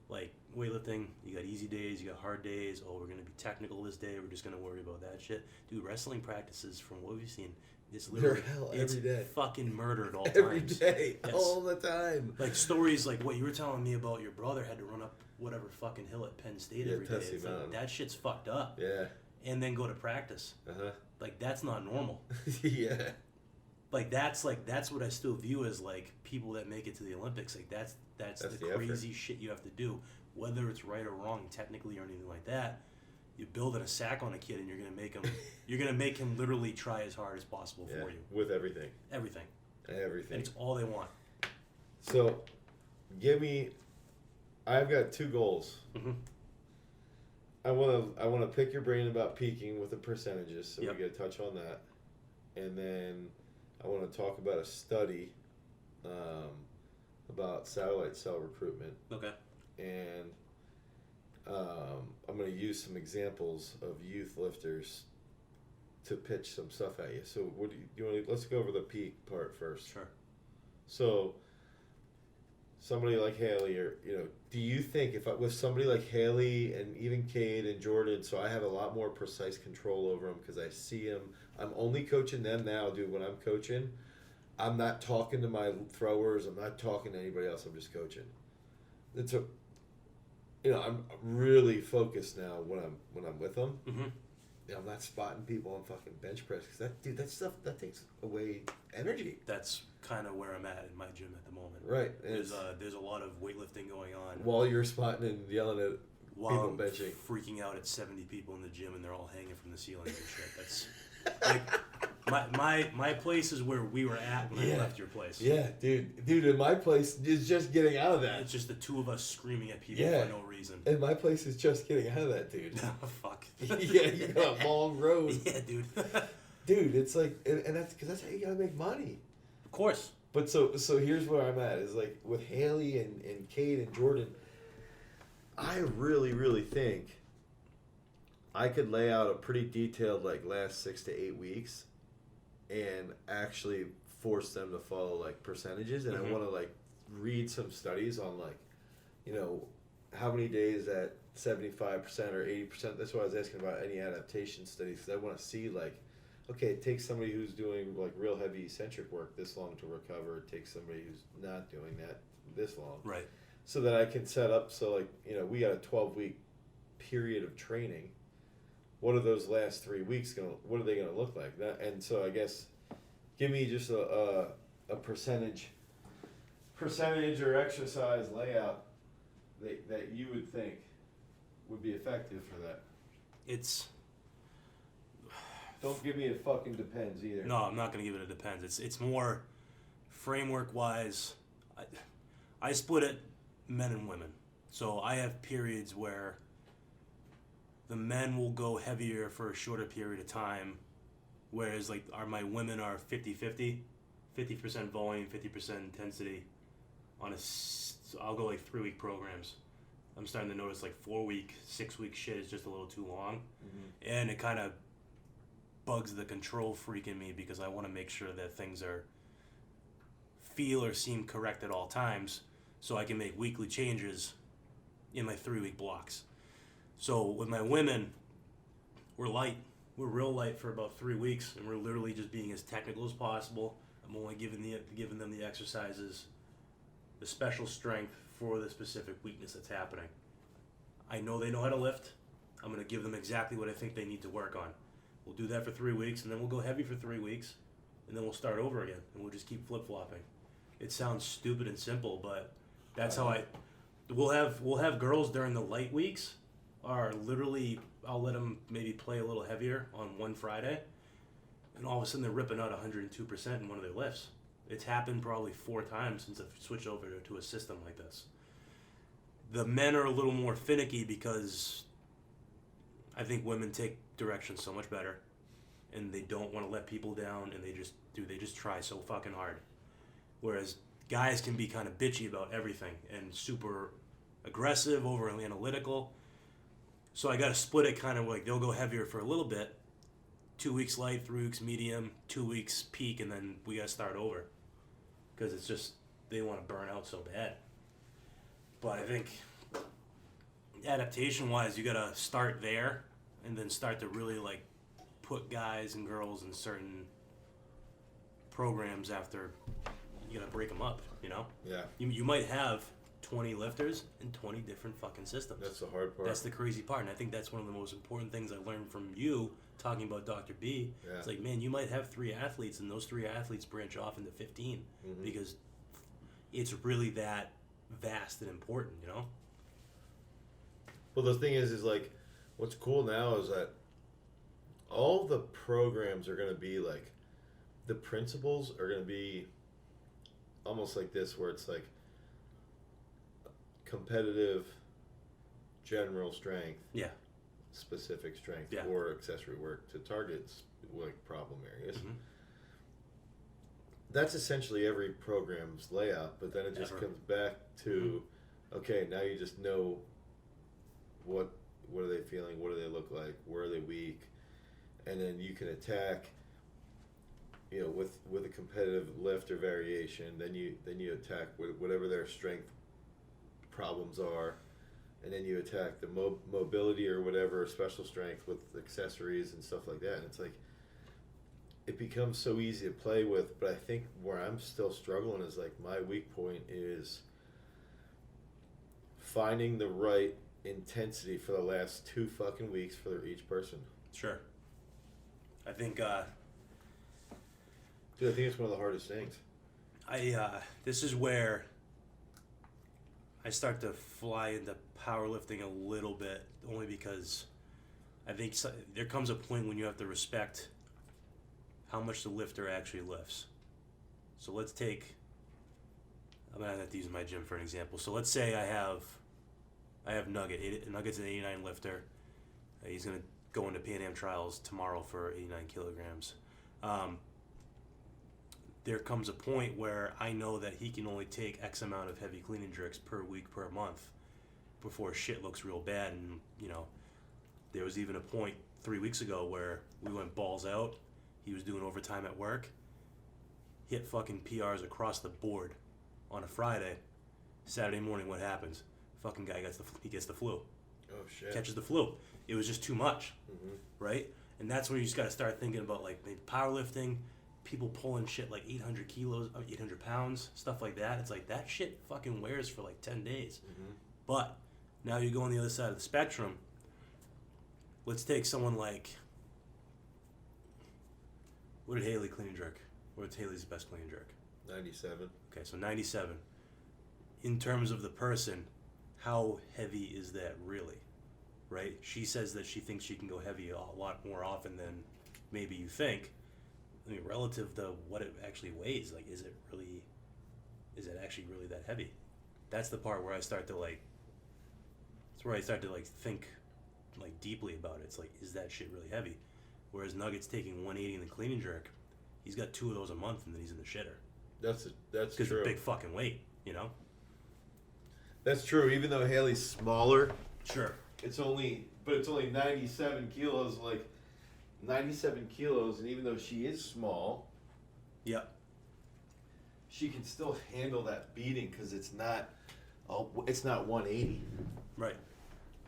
Like, weightlifting, you got easy days, you got hard days. Oh, we're going to be technical this day. We're just going to worry about that shit. Dude, wrestling practices, from what we've seen, it's literally... every day. Fucking murder at all every times. Every day. Yes. All the time. Like, stories like what you were telling me about your brother had to run up whatever fucking hill at Penn State every day. It's like, that shit's fucked up. Yeah. And then go to practice. Uh-huh. Like, that's not normal. Yeah. That's what I still view as, like, people that make it to the Olympics. Like, that's the crazy shit you have to do, whether it's right or wrong technically or anything like that. You're building a sack on a kid, and you're gonna make him literally try as hard as possible for you with everything. Everything. And it's all they want. So, I've got 2 goals. Mm-hmm. I want to pick your brain about peaking with the percentages, so we got to touch on that, and then I want to talk about a study about satellite cell recruitment. Okay. And I'm I'm going to use some examples of youth lifters to pitch some stuff at you. So what do you want to, let's go over the peak part first. Sure. So somebody like Haley, or do you think if I with somebody like Haley and even Cade and Jordan, so I have a lot more precise control over them because I see them. I'm only coaching them now, dude. When I'm coaching, I'm not talking to my throwers. I'm not talking to anybody else. I'm just coaching. It's a, I'm really focused now when I'm with them. Mm-hmm. I'm not spotting people on fucking bench press because that stuff that takes away energy. That's kind of where I'm at in my gym at the moment. Right. There's a lot of weightlifting going on. While you're spotting and yelling at while people I'm benching. Freaking out at 70 people in the gym and they're all hanging from the ceiling and shit. That's like my place is where we were at when I left your place. Yeah, dude, in my place is just getting out of that. It's just the two of us screaming at people for no reason. And my place is just getting out of that, dude. Fuck. Yeah, you got a long road. Yeah, dude. Dude, it's like, and that's because that's how you gotta make money. Of course. But so here's where I'm at is like with Haley and Cade and Jordan, I really, really think I could lay out a pretty detailed like last 6 to 8 weeks and actually force them to follow like percentages. And I want to like read some studies on like, how many days at 75% or 80%. That's why I was asking about any adaptation studies because I want to see like, okay, it takes somebody who's doing like real heavy eccentric work this long to recover. It takes somebody who's not doing that this long. Right. So that I can set up so like, we got a 12-week period of training. What are those last 3 weeks what are they gonna look like? And so I guess give me just a percentage or exercise layout that you would think would be effective for that. Don't give me a fucking depends either. No, I'm not gonna give it a depends. It's more framework wise. I split it men and women. So I have periods where the men will go heavier for a shorter period of time, whereas like my women are 50-50, 50% volume, 50% intensity. I'll go like 3-week programs. I'm starting to notice like 4-week, 6-week shit is just a little too long, and it kind of bugs the control freak in me because I want to make sure that things feel or seem correct at all times, so I can make weekly changes in my 3-week blocks. So with my women, we're light. We're real light for about 3 weeks, and we're literally just being as technical as possible. I'm only giving them the exercises, the special strength for the specific weakness that's happening. I know they know how to lift. I'm going to give them exactly what I think they need to work on. We'll do that for 3 weeks, and then we'll go heavy for 3 weeks, and then we'll start over again, and we'll just keep flip-flopping. It sounds stupid and simple, but that's how we'll have girls during the light weeks are literally, I'll let them maybe play a little heavier on one Friday, and all of a sudden they're ripping out 102% in one of their lifts. It's happened probably 4 times since I've switched over to a system like this. The men are a little more finicky because I think women take direction so much better, and they don't want to let people down, and they just try so fucking hard. Whereas guys can be kind of bitchy about everything and super aggressive, overly analytical. So I got to split it kind of like they'll go heavier for a little bit, 2 weeks light, 3 weeks medium, 2 weeks peak, and then we got to start over. Because it's just, they want to burn out so bad. But I think adaptation-wise, you got to start there and then start to really like put guys and girls in certain programs after you got to break them up, Yeah. You might have 20 lifters and 20 different fucking systems. That's the hard part. That's the crazy part, and I think that's one of the most important things I learned from you talking about Dr. B. Yeah. It's like, man, you might have 3 athletes, and those 3 athletes branch off into 15 because it's really that vast and important, Well, the thing is like, what's cool now is that all the programs are going to be like, the principles are going to be almost like this, where it's like competitive, general strength, specific strength, or accessory work to target like problem areas. That's essentially every program's layout, but then it just comes back to, okay, now you just know what are they feeling, what do they look like, where are they weak, and then you can attack, you know, with a competitive lift or variation. Then you attack with whatever their strength problems are, and then you attack the mobility or whatever, special strength with accessories and stuff like that. And it's like, it becomes so easy to play with, but I think where I'm still struggling is like my weak point is finding the right intensity for the last 2 fucking weeks for each person. Sure. I think Dude, I think it's one of the hardest things. this is where I start to fly into powerlifting a little bit, only because I think there comes a point when you have to respect how much the lifter actually lifts. So let's take, I'm gonna have to use my gym for an example. So let's say I have Nugget. Nugget's an 89 lifter. He's gonna go into Pan Am trials tomorrow for 89 kilograms. There comes a point where I know that he can only take X amount of heavy clean and jerks per week, per month, before shit looks real bad. And, you know, there was even a point 3 weeks ago where we went balls out. He was doing overtime at work. Hit fucking PRs across the board on a Friday. Saturday morning, what happens? Fucking guy gets the flu. Oh, shit. Catches the flu. It was just too much, Mm-hmm. right? And that's when you just got to start thinking about, like, maybe powerlifting, people pulling shit like 800 kilos, 800 pounds, stuff like that. It's like, that shit fucking wears for like 10 days. Mm-hmm. But now you go on the other side of the spectrum. Let's take someone like, what did Haley clean and jerk? What's Haley's best clean and jerk? 97. Okay, so 97. In terms of the person, how heavy is that really? Right? She says that she thinks she can go heavy a lot more often than maybe you think. I mean, relative to what it actually weighs, like, is it actually really that heavy? That's the part where I start to like, it's where I start to like think like deeply about it. It's like, is that shit really heavy? Whereas Nugget's taking 180 in the clean and jerk, he's got 2 of those a month and then he's in the shitter. That's Because true. it's a big fucking weight, you know? That's true. Even though Haley's smaller, Sure. it's only 97 kilos. Like 97 kilos, and even though she is small, Yep. she can still handle that beating because it's not 180. Right.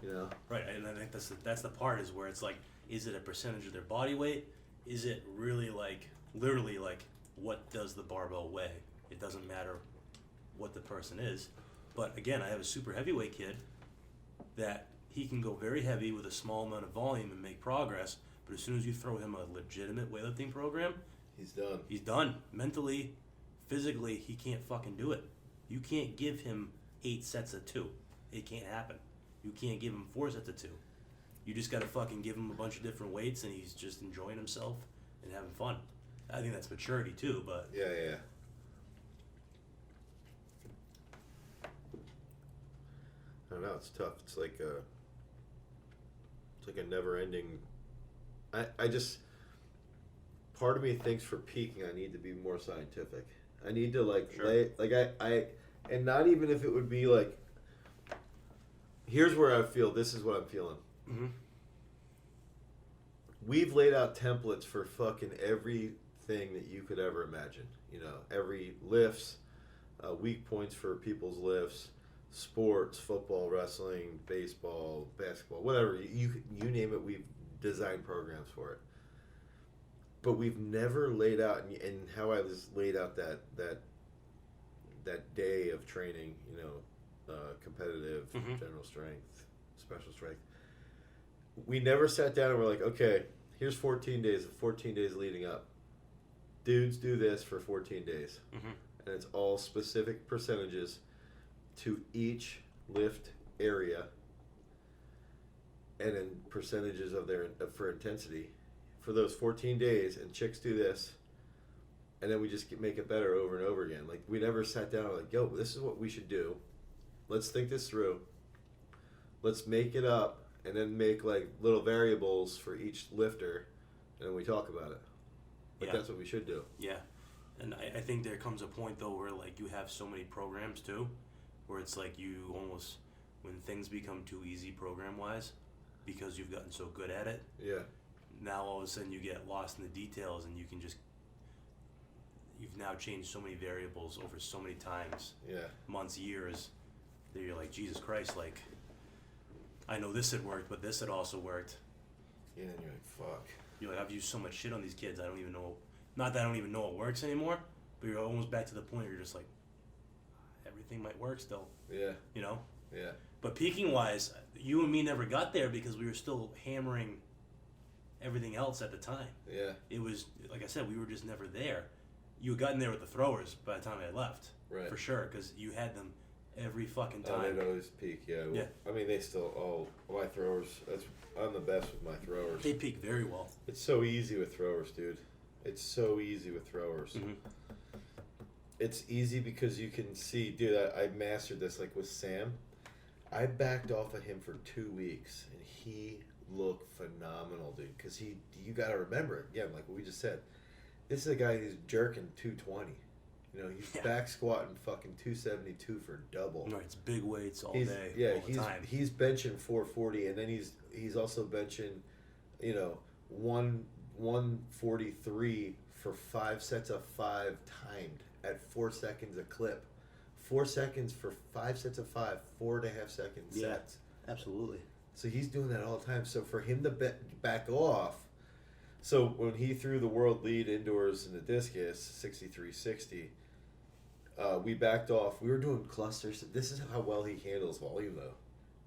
You know. Right, and I think that's the part is where it's like, is it a percentage of their body weight? Is it really like, literally like, what does the barbell weigh? It doesn't matter what the person is. But again, I have a super heavyweight kid that he can go very heavy with a small amount of volume and make progress, but as soon as you throw him a legitimate weightlifting program, He's done. he's done. Mentally, physically, he can't fucking do it. You can't give him 8 sets of 2. It can't happen. You can't give him 4 sets of 2. You just gotta fucking give him a bunch of different weights and he's just enjoying himself and having fun. I think that's maturity too, but Yeah. I don't know. It's tough. It's like a never-ending. I just, part of me thinks for peaking, I need to be more scientific. I need to like Sure. and not even if it would be like. Here's where I feel. This is what I'm feeling. mm-hmm. We've laid out templates for fucking everything that you could ever imagine. You know, every lifts, weak points for people's lifts, sports, football, wrestling, baseball, basketball, whatever. You name it, we've designed programs for it. But we've never laid out, and how I was laid out that day of training, you know, competitive, Mm-hmm. general strength, special strength. We never sat down and we're like, okay, here's 14 days leading up. Dudes do this for 14 days. Mm-hmm. And it's all specific percentages to each lift area and then percentages of their for intensity for those 14 days. And chicks do this. And then we just make it better over and over again. Like, we never sat down and like, yo, this is what we should do. Let's think this through. Let's make it up. And then make like little variables for each lifter, and then we talk about it. Like, Yeah. that's what we should do. Yeah, and I think there comes a point though where like you have so many programs too, where it's like you almost, when things become too easy program wise, because you've gotten so good at it. Yeah. Now all of a sudden you get lost in the details, and you've now changed so many variables over so many times, months, years, that you're like, Jesus Christ, like, I know this had worked, but this had also worked. Yeah, and you're like, fuck. You're like, I've used so much shit on these kids, I don't even know, not that I don't even know it works anymore, but you're almost back to the point where you're just like, everything might work still. Yeah. You know? Yeah. But peaking wise, you and me never got there because we were still hammering everything else at the time. Yeah. It was, like I said, we were just never there. You had gotten there with the throwers by the time I left. Right. For sure, because you had them every fucking time. Oh, they'd always peak, yeah. Yeah. I mean, they still, my throwers, I'm the best with my throwers. They peak very well. It's so easy with throwers, dude. It's so easy with throwers. Mm-hmm. It's easy because you can see, dude, I mastered this, like with Sam. I backed off of him for 2 weeks, and he looked phenomenal, dude. Because you got to remember, again, like what we just said, this is a guy who's jerking 220. You know, he's back squatting fucking 272 for double. Right, it's big weights all day, all the time. He's benching 440, and then he's also benching, 143 for 5 sets of 5 timed at 4 seconds a clip. 4 seconds for 5 sets of 5, 4.5 second sets. Absolutely. So he's doing that all the time. So for him to back off, so when he threw the world lead indoors in the discus, 6360, we backed off. We were doing clusters. This is how well he handles volume, though.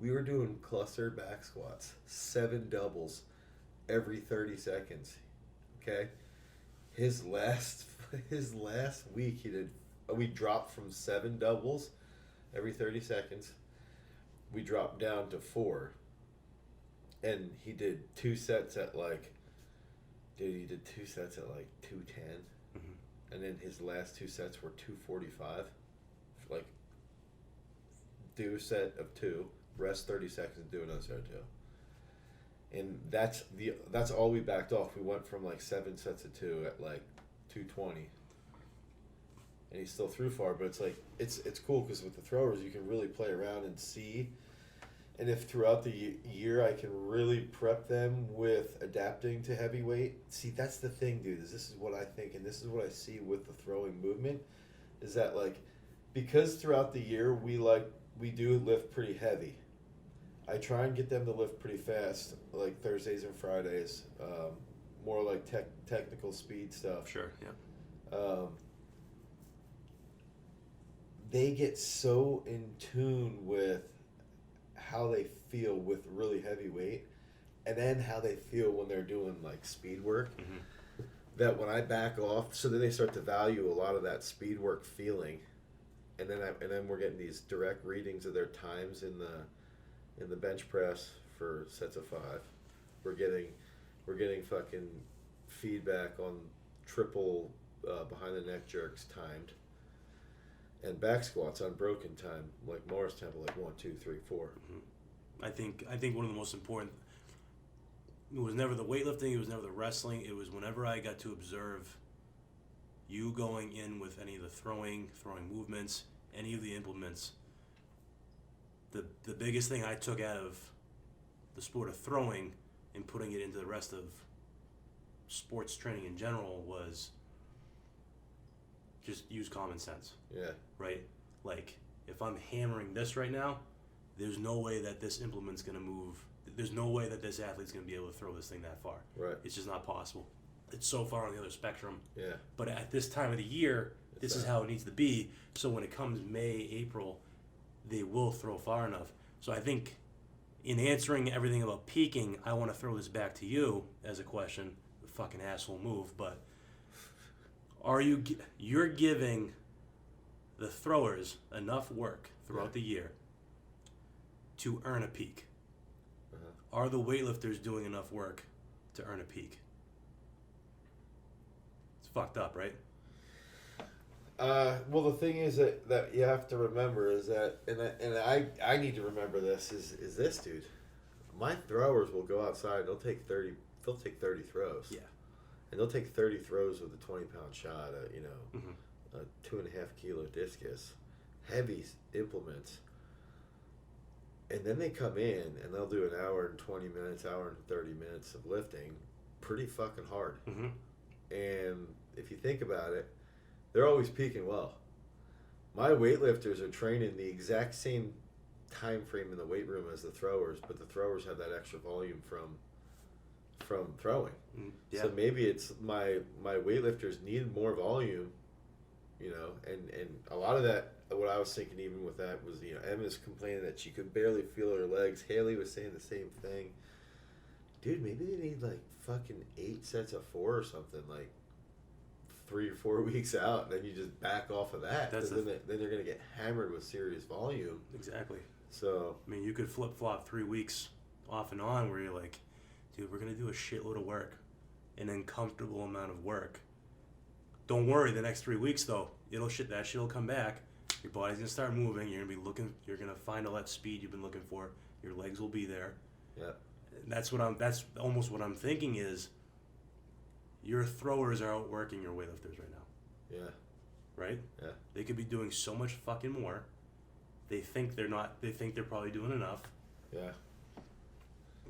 We were doing cluster back squats, 7 doubles every 30 seconds. Okay? His last week, we dropped from 7 doubles every 30 seconds. We dropped down to 4. And he did 2 sets at like, he did 2 sets at like 210. Mm-hmm. And then his last 2 sets were 245. Like, do a set of 2, rest 30 seconds, do another set of 2. And that's all we backed off. We went from like 7 sets of 2 at like 220. And he still threw far, but it's like, it's cool because with the throwers, you can really play around and see. And if throughout the year I can really prep them with adapting to heavyweight, see, that's the thing, dude, is this is what I think, and this is what I see with the throwing movement, is that, like, because throughout the year we do lift pretty heavy, I try and get them to lift pretty fast, like Thursdays and Fridays, more like technical speed stuff. Sure, yeah. They get so in tune with how they feel with really heavy weight, and then how they feel when they're doing like speed work, that when I back off, so then they start to value a lot of that speed work feeling, and then we're getting these direct readings of their times in the bench press for sets of 5. We're getting fucking feedback on triple behind the neck jerks timed. And back squats on broken time, like Morris Temple, like 1, 2, 3, 4. Mm-hmm. I think one of the most important. It was never the weightlifting. It was never the wrestling. It was whenever I got to observe you going in with any of the throwing movements, any of the implements. The biggest thing I took out of the sport of throwing and putting it into the rest of sports training in general was just use common sense. Yeah. Right? Like, if I'm hammering this right now, there's no way that this implement's going to move. There's no way that this athlete's going to be able to throw this thing that far. Right. It's just not possible. It's so far on the other spectrum. Yeah. But at this time of the year, this is how it needs to be. So when it comes May, April, they will throw far enough. So I think in answering everything about peaking, I want to throw this back to you as a question. Fucking asshole move, but you're giving the throwers enough work throughout the year to earn a peak? Are the weightlifters doing enough work to earn a peak? It's fucked up, right? Well, the thing is that you have to remember is that, and I need to remember this, is this, dude. My throwers will go outside. They'll take 30 throws. Yeah. And they'll take 30 throws with a 20-pound shot at, a 2.5 kilo discus, heavy implements. And then they come in and they'll do an hour and 20 minutes, hour and 30 minutes of lifting pretty fucking hard. Mm-hmm. And if you think about it, they're always peaking well. My weightlifters are training the exact same time frame in the weight room as the throwers, but the throwers have that extra volume from throwing. Yeah. So maybe it's my weightlifters need more volume, you know, and a lot of that, what I was thinking even with that was, you know, Emma's complaining that she could barely feel her legs. Haley was saying the same thing. Dude, maybe they need like fucking 8 sets of 4 or something, like 3 or 4 weeks out, and then you just back off of that. Then they're going to get hammered with serious volume. Exactly. So, I mean, you could flip-flop 3 weeks off and on where you're like, dude, we're going to do a shitload of work, an uncomfortable amount of work. Don't worry, the next 3 weeks, though, that shit'll come back. Your body's going to start moving. You're going to find all that speed you've been looking for. Your legs will be there. yeah. That's almost what I'm thinking is your throwers are outworking your weightlifters right now. Yeah. Right? Yeah. They could be doing so much fucking more. They think they're not. They think they're probably doing enough. Yeah.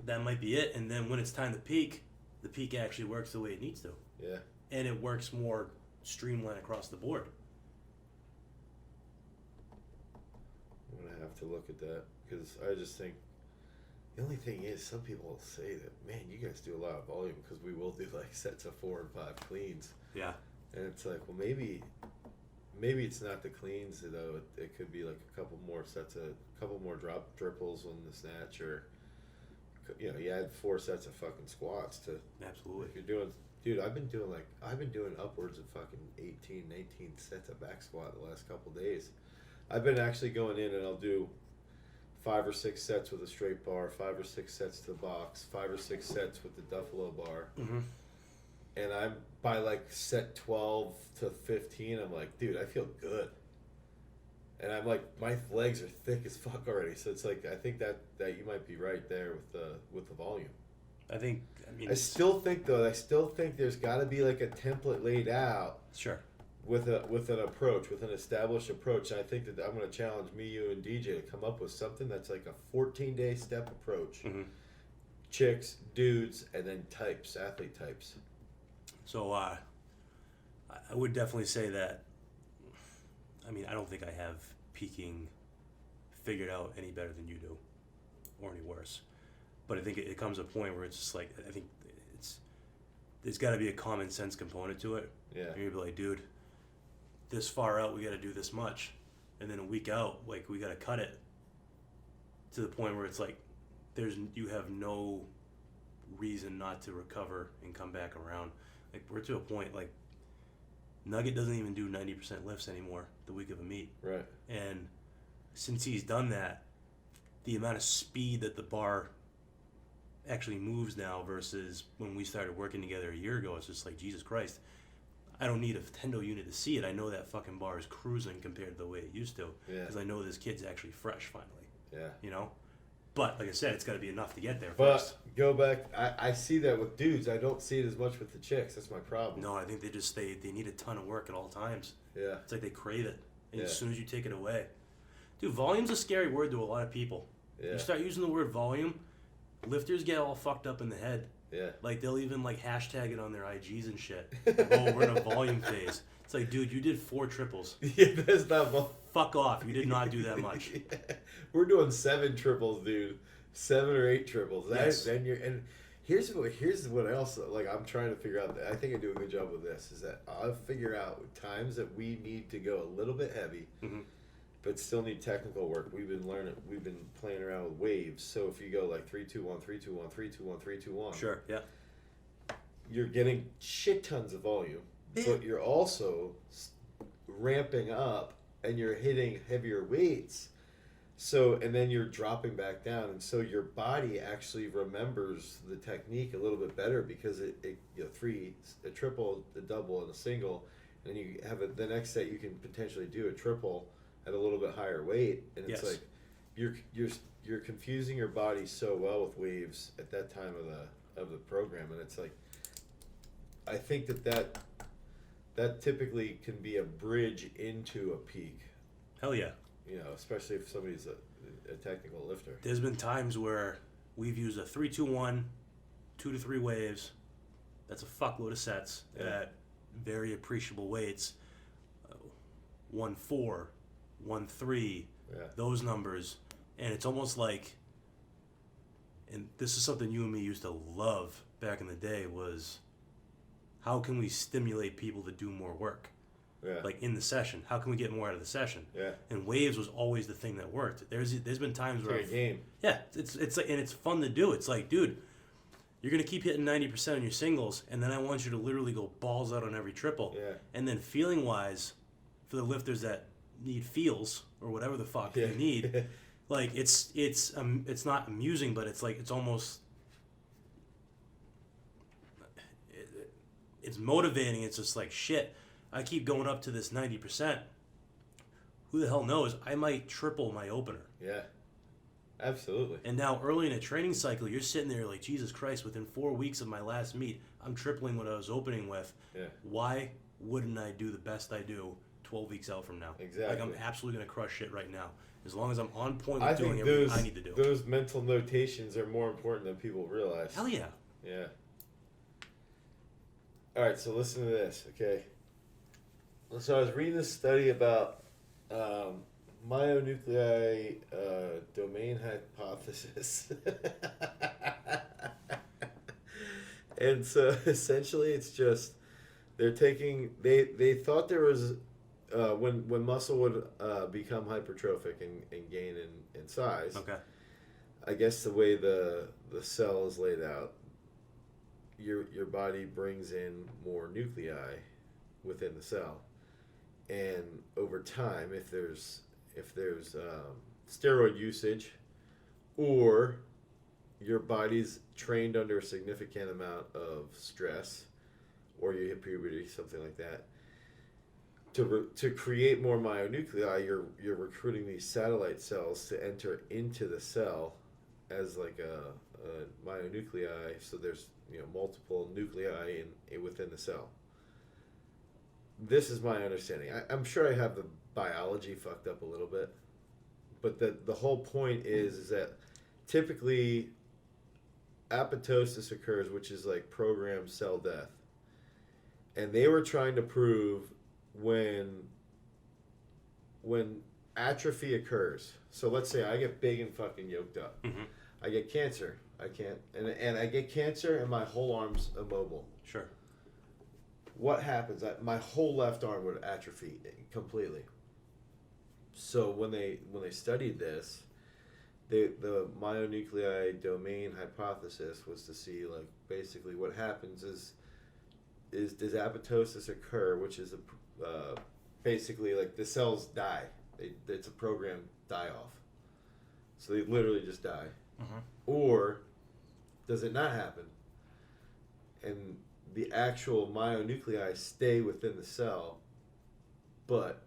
That might be it. And then when it's time to peak, the peak actually works the way it needs to. Yeah. And it works more streamlined across the board. I'm going to have to look at that because I just think the only thing is some people will say that, man, you guys do a lot of volume because we will do like sets of 4 and 5 cleans. Yeah. And it's like, well, maybe it's not the cleans though. It could be like a couple more drop triples on the snatch, or you know, you add 4 sets of fucking squats to. Absolutely. If you're doing, dude, I've been doing upwards of fucking 18, 19 sets of back squat the last couple days. I've been actually going in and I'll do 5 or 6 sets with a straight bar, 5 or 6 sets to the box, 5 or 6 sets with the Duffalo bar. Mm-hmm. And I'm by like set 12 to 15, I'm like, dude, I feel good. And I'm like, my legs are thick as fuck already. So it's like, I think that you might be right there with the volume. I still think there's got to be like a template laid out. Sure. With an approach, with an established approach. And I think that I'm going to challenge me, you, and DJ to come up with something that's like a 14-day step approach. Mm-hmm. Chicks, dudes, and then types, athlete types. So I would definitely say that, I mean, I don't think I have peaking figured out any better than you do, or any worse. But I think it comes a point where it's just like, I think there's got to be a common sense component to it. Yeah. You're going to be like, dude, this far out, we got to do this much. And then a week out, like, we got to cut it to the point where it's like, you have no reason not to recover and come back around. Like, we're to a point, like, Nugget doesn't even do 90% lifts anymore the week of a meet. Right. And since he's done that, the amount of speed that the bar actually moves now versus when we started working together a year ago, it's just like, Jesus Christ, I don't need a Tendo unit to see it. I know that fucking bar is cruising compared to the way it used to. Yeah. Because I know this kid's actually fresh finally. Yeah. You know? But, like I said, it's got to be enough to get there But first. go back. I see that with dudes. I don't see it as much with the chicks. That's my problem. No, I think they need a ton of work at all times. Yeah. It's like they crave it. And Yeah. as soon as you take it away. Dude, volume's a scary word to a lot of people. Yeah. You start using the word volume, lifters get all fucked up in the head. Yeah. Like, they'll even, like, hashtag it on their IGs and shit. Like, oh, we're in a volume phase. It's like, dude, you did 4 triples. Yeah, that's not volume. Fuck off. You did not do that much. Yeah. We're doing 7 triples, dude. 7 or 8 triples. Yes. Then and here's what else, like, I'm trying to figure out. I think I do a good job with this. Is that I'll figure out times that we need to go a little bit heavy, Mm-hmm. but still need technical work. We've been playing around with waves. So if you go like 3-2-1, 3-2-1, 3-2-1, 3-2-1. Sure, yeah. You're getting shit tons of volume, but you're also ramping up and you're hitting heavier weights. So, and then you're dropping back down, and so your body actually remembers the technique a little bit better because it you know, 3, a triple, a double, and a single, and you have the next set you can potentially do a triple at a little bit higher weight, and it's Yes. like you're confusing your body so well with waves at that time of the program, and it's like I think that typically can be a bridge into a peak. Hell yeah. You know, especially if somebody's a technical lifter. There's been times where we've used a 3-2-1, 2 to 3 waves. That's a fuckload of sets at very appreciable weights. 1-4, 1-3, those numbers. And it's almost like, and this is something you and me used to love back in the day, was how can we stimulate people to do more work? Yeah. Like in the session, how can we get more out of the session? Yeah. And waves was always the thing that worked. There's been times where it's like a game. Yeah, it's like, and it's fun to do. It's like, dude, you're gonna keep hitting 90% on your singles, and then I want you to literally go balls out on every triple. Yeah. And then feeling wise, for the lifters that need feels or whatever the fuck they need, like it's not amusing, but it's like it's almost it's motivating. It's just like, shit, I keep going up to this 90%. Who the hell knows? I might triple my opener. Yeah, absolutely. And now early in a training cycle, you're sitting there like, Jesus Christ, within 4 weeks of my last meet, I'm tripling what I was opening with. Yeah. Why wouldn't I do the best I do 12 weeks out from now? Exactly. Like, I'm absolutely going to crush shit right now. As long as I'm on point with I doing think everything I need to do. those mental notations are more important than people realize. Hell yeah. Yeah. All right, so listen to this, okay? So I was reading this study about myonuclei domain hypothesis. And so essentially it's just they're taking they thought there was when muscle would become hypertrophic and gain in size. Okay. I guess the way the cell is laid out, your body brings in more nuclei within the cell, and over time, if there's steroid usage, or your body's trained under a significant amount of stress, or you hit puberty, something like that, to create more myonuclei, you're recruiting these satellite cells to enter into the cell as like a myonuclei. So there's multiple nuclei within the cell. This is my understanding. I'm sure I have the biology fucked up a little bit, but the whole point is that typically apoptosis occurs, which is like programmed cell death, and they were trying to prove when atrophy occurs. So let's say I get big and fucking yoked up. Mm-hmm. I get cancer. I can't, and I get cancer and my whole arm's immobile. Sure. What happens? My whole left arm would atrophy completely. So when they studied this, the myonuclei domain hypothesis was to see, like, basically what happens is does apoptosis occur, which is basically like the cells die. It's a programmed die off. So they literally just die. Mm-hmm. Or does it not happen? And the actual myonuclei stay within the cell, but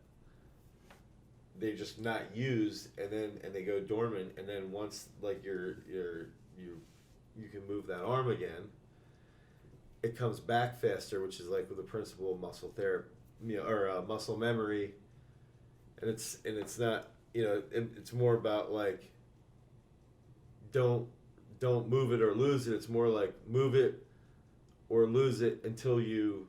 they're just not used, and they go dormant, and then once like you can move that arm again, it comes back faster, which is like with the principle of muscle therapy, or muscle memory, and it's not, it's more about like don't move it or lose it. It's more like move it or lose it until you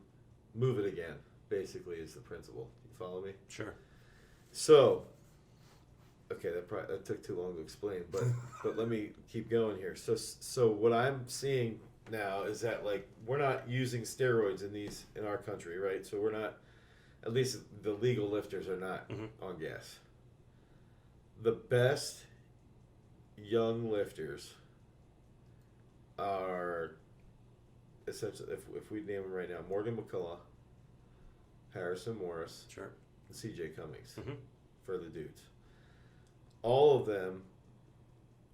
move it again, basically, is the principle. You follow me? Sure. So, okay, that took too long to explain, but let me keep going here. So what I'm seeing now is that, like, we're not using steroids in our country, right? So we're not, at least the legal lifters are not on gas. The best young lifters are essentially, if we name them right now, Morgan McCullough, Harrison Morris, Sure, and CJ Cummings, mm-hmm. for the dudes. All of them,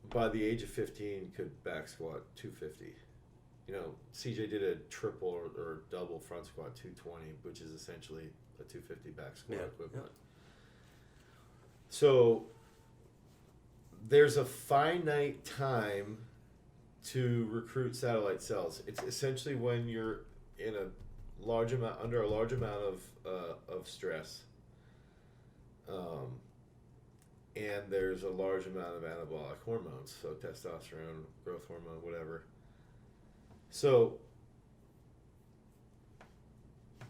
by the age of 15, could back squat 250. CJ did a triple or double front squat 220, which is essentially a 250 back squat equivalent. Yeah. So there's a finite time to recruit satellite cells. It's essentially when you're in under a large amount of stress, and there's a large amount of anabolic hormones, so testosterone, growth hormone, whatever. So,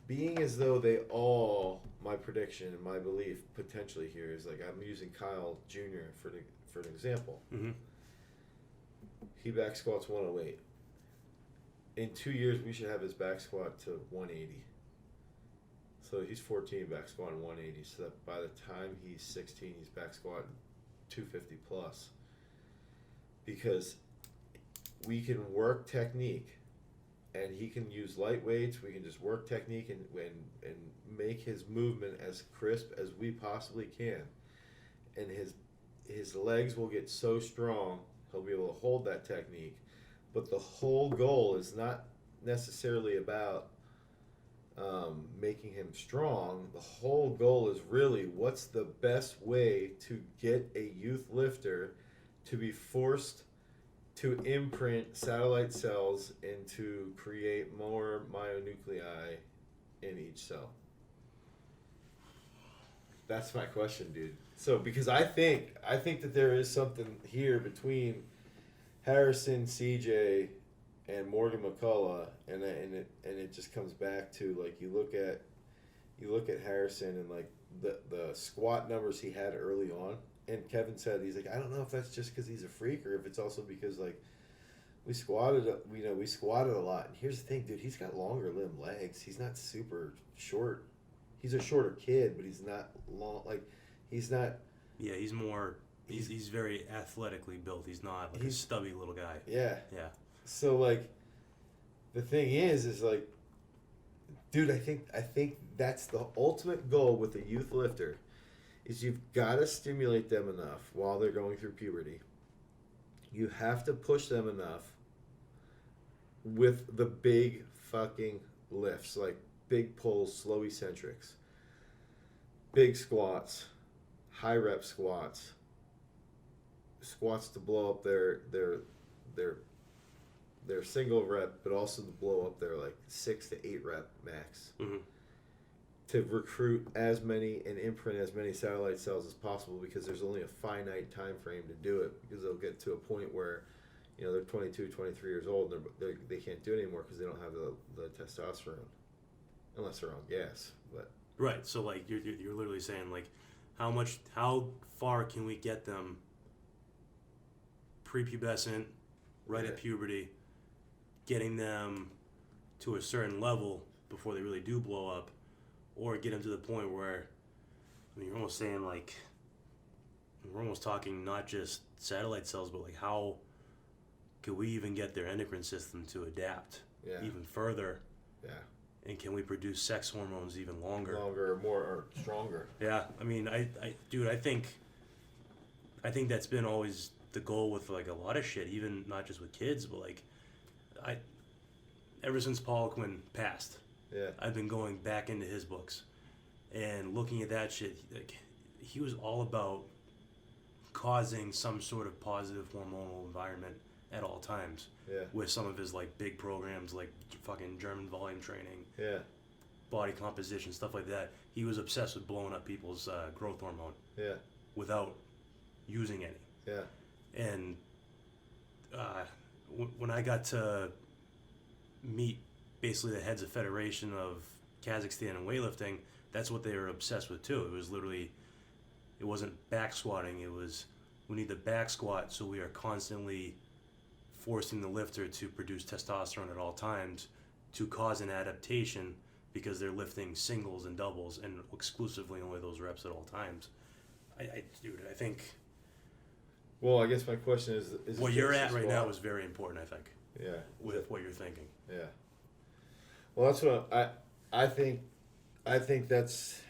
being as though they all, my prediction and my belief potentially here is like, I'm using Kyle Jr. for an example. Mm-hmm. He back squats 108. In 2 years, we should have his back squat to 180. So he's 14 back squatting 180. So that by the time he's 16, he's back squatting 250 plus. Because we can work technique, and he can use light weights. We can just work technique and make his movement as crisp as we possibly can. And his legs will get so strong, he'll be able to hold that technique. But the whole goal is not necessarily about making him strong. The whole goal is really what's the best way to get a youth lifter to be forced to imprint satellite cells and to create more myonuclei in each cell. That's my question, dude. So because I think that there is something here between Harrison, CJ, and Morgan McCullough, and it just comes back to like you look at Harrison and like the squat numbers he had early on, and Kevin said he's like, I don't know if that's just because he's a freak or if it's also because like we squatted a lot. And here's the thing, dude, he's got longer limb legs. He's not super short. He's a shorter kid, but he's not long. Like he's not. Yeah, he's more. He's very athletically built. He's not like a stubby little guy. Yeah. Yeah. So like, the thing is like, dude, I think that's the ultimate goal with a youth lifter, is you've got to stimulate them enough while they're going through puberty. You have to push them enough with the big fucking lifts, like big pulls, slow eccentrics, big squats, high rep squats to blow up their single rep, but also to blow up their like 6 to 8 rep max. Mm-hmm. To recruit as many and imprint as many satellite cells as possible, because there's only a finite time frame to do it, because they'll get to a point where, you know, they're 22, 23 years old and they can't do it anymore because they don't have the testosterone, unless they're on gas. But right, so like you're literally saying like how far can we get them prepubescent, right at puberty, getting them to a certain level before they really do blow up, or get them to the point where, I mean, you're almost saying like, we're almost talking not just satellite cells, but like how could we even get their endocrine system to adapt even further? Yeah. And can we produce sex hormones even longer? Longer, more, or stronger. Yeah, I mean, I think that's been always the goal with like a lot of shit, even not just with kids, but like, ever since Paul Quinn passed, I've been going back into his books and looking at that shit. Like, he was all about causing some sort of positive hormonal environment at all times. Yeah. With some of his like big programs, like fucking German volume training. Yeah. Body composition, stuff like that. He was obsessed with blowing up people's growth hormone. Yeah. Without using any. Yeah. And when I got to meet basically the heads of Federation of Kazakhstan and weightlifting, that's what they were obsessed with too. It was literally, it wasn't back squatting. It was, we need the back squat so we are constantly forcing the lifter to produce testosterone at all times to cause an adaptation, because they're lifting singles and doubles and exclusively only those reps at all times. Dude, I think. Well, I guess my question is what you're at right now is very important, I think. Yeah. With what you're thinking. Yeah. Well, that's what I think. I think that's.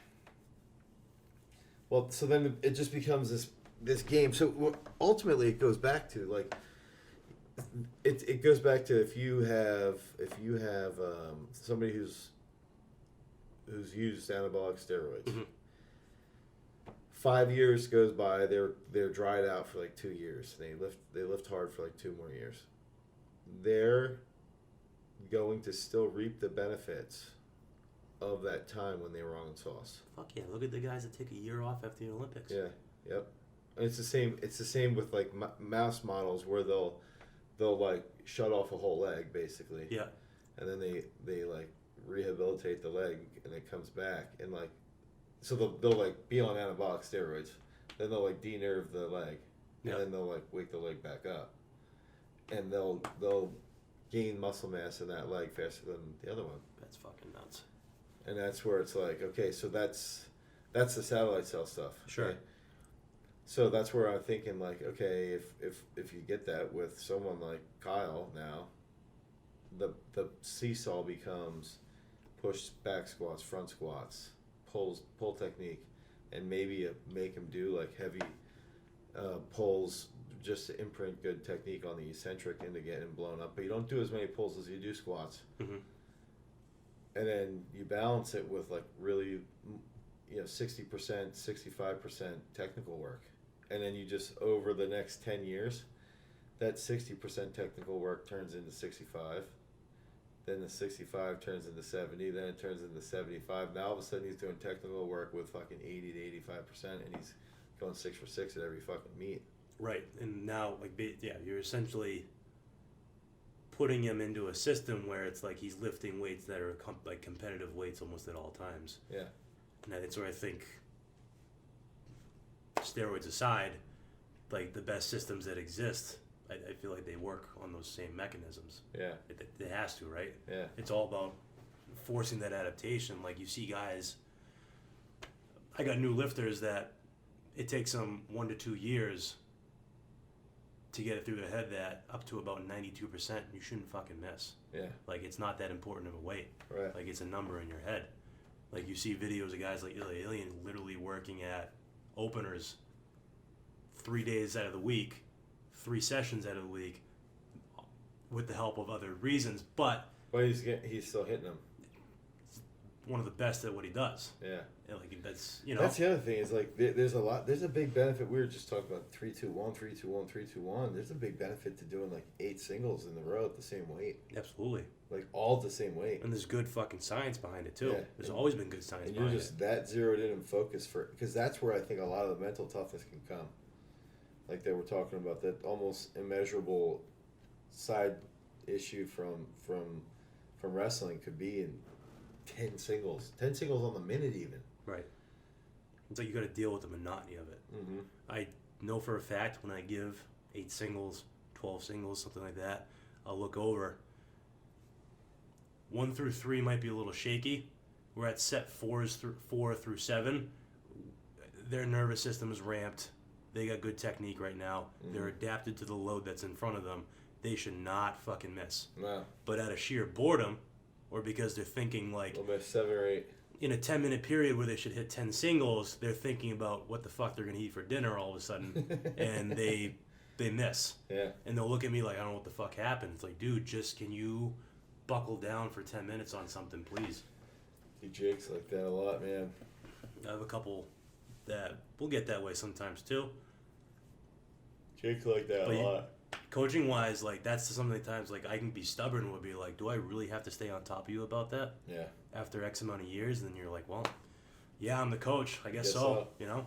Well, so then it just becomes this game. So ultimately, it goes back to like. It goes back to if you have somebody who's used anabolic steroids. Mm-hmm. 5 years goes by, they're dried out for like 2 years. They lift hard for like 2 more years. They're going to still reap the benefits of that time when they were on sauce. Fuck yeah! Look at the guys that take a year off after the Olympics. Yeah. Yep. And it's the same. It's the same with like mouse models where they'll like shut off a whole leg basically. Yeah. And then they like rehabilitate the leg and it comes back and like, so they'll like be on anabolic steroids, then they'll like denerve the leg, and then they'll like wake the leg back up, and they'll gain muscle mass in that leg faster than the other one. That's fucking nuts. And that's where it's like, okay, so that's the satellite cell stuff. Sure. Okay? So that's where I'm thinking like, okay, if you get that with someone like Kyle now, the seesaw becomes push back squats, front squats, pull technique, and maybe make him do like heavy pulls just to imprint good technique on the eccentric and to get him blown up. But you don't do as many pulls as you do squats. Mm-hmm. And then you balance it with like really, 60%, 65% technical work. And then you just, over the next 10 years, that 60% technical work turns into 65. Then the 65 turns into 70. Then it turns into 75. Now all of a sudden he's doing technical work with fucking 80 to 85%, and he's going 6 for 6 at every fucking meet. Right. And now, like, you're essentially putting him into a system where it's like he's lifting weights that are like competitive weights almost at all times. Yeah. And that's where I think, steroids aside, like the best systems that exist, I feel like they work on those same mechanisms. Yeah. It has to, right? Yeah. It's all about forcing that adaptation. Like you see guys, I got new lifters that it takes them 1 to 2 years to get it through their head that up to about 92% you shouldn't fucking miss. Yeah. Like it's not that important of a weight. Right. Like it's a number in your head. Like you see videos of guys like Alien literally working at openers 3 days out of the week, 3 sessions out of the week, with the help of other reasons, but he's still hitting them. One of the best at what he does. Yeah. And like that's That's the other thing is like there's a big benefit. We were just talking about 3-2-1, 3-2-1, 3-2-1. There's a big benefit to doing like 8 singles in the row at the same weight. Absolutely. Like all at the same weight. And there's good fucking science behind it too. Yeah. There's always been good science and behind you're just it. that zeroed in and focused because that's where I think a lot of the mental toughness can come. Like they were talking about, that almost immeasurable side issue from wrestling could be in 10 singles on the minute even. Right. It's like you got to deal with the monotony of it. Mm-hmm. I know for a fact when I give 8 singles, 12 singles, something like that, I'll look over. 1 through 3 might be a little shaky. We're at set 4 through 7. Their nervous system is ramped. They got good technique right now. Mm-hmm. They're adapted to the load that's in front of them. They should not fucking miss. No. But out of sheer boredom, or because they're thinking like... A little bit 7 or 8. In a 10-minute period where they should hit 10 singles, they're thinking about what the fuck they're going to eat for dinner all of a sudden, and they miss. Yeah. And they'll look at me like, I don't know what the fuck happened. It's like, dude, just can you buckle down for 10 minutes on something, please? He jakes like that a lot, man. I have a couple that will get that way sometimes too. Jakes like that a lot. Coaching wise, like that's something times like I can be stubborn and would be like, do I really have to stay on top of you about that? Yeah. After X amount of years, and then you're like, well, yeah, I'm the coach. I guess so. You know?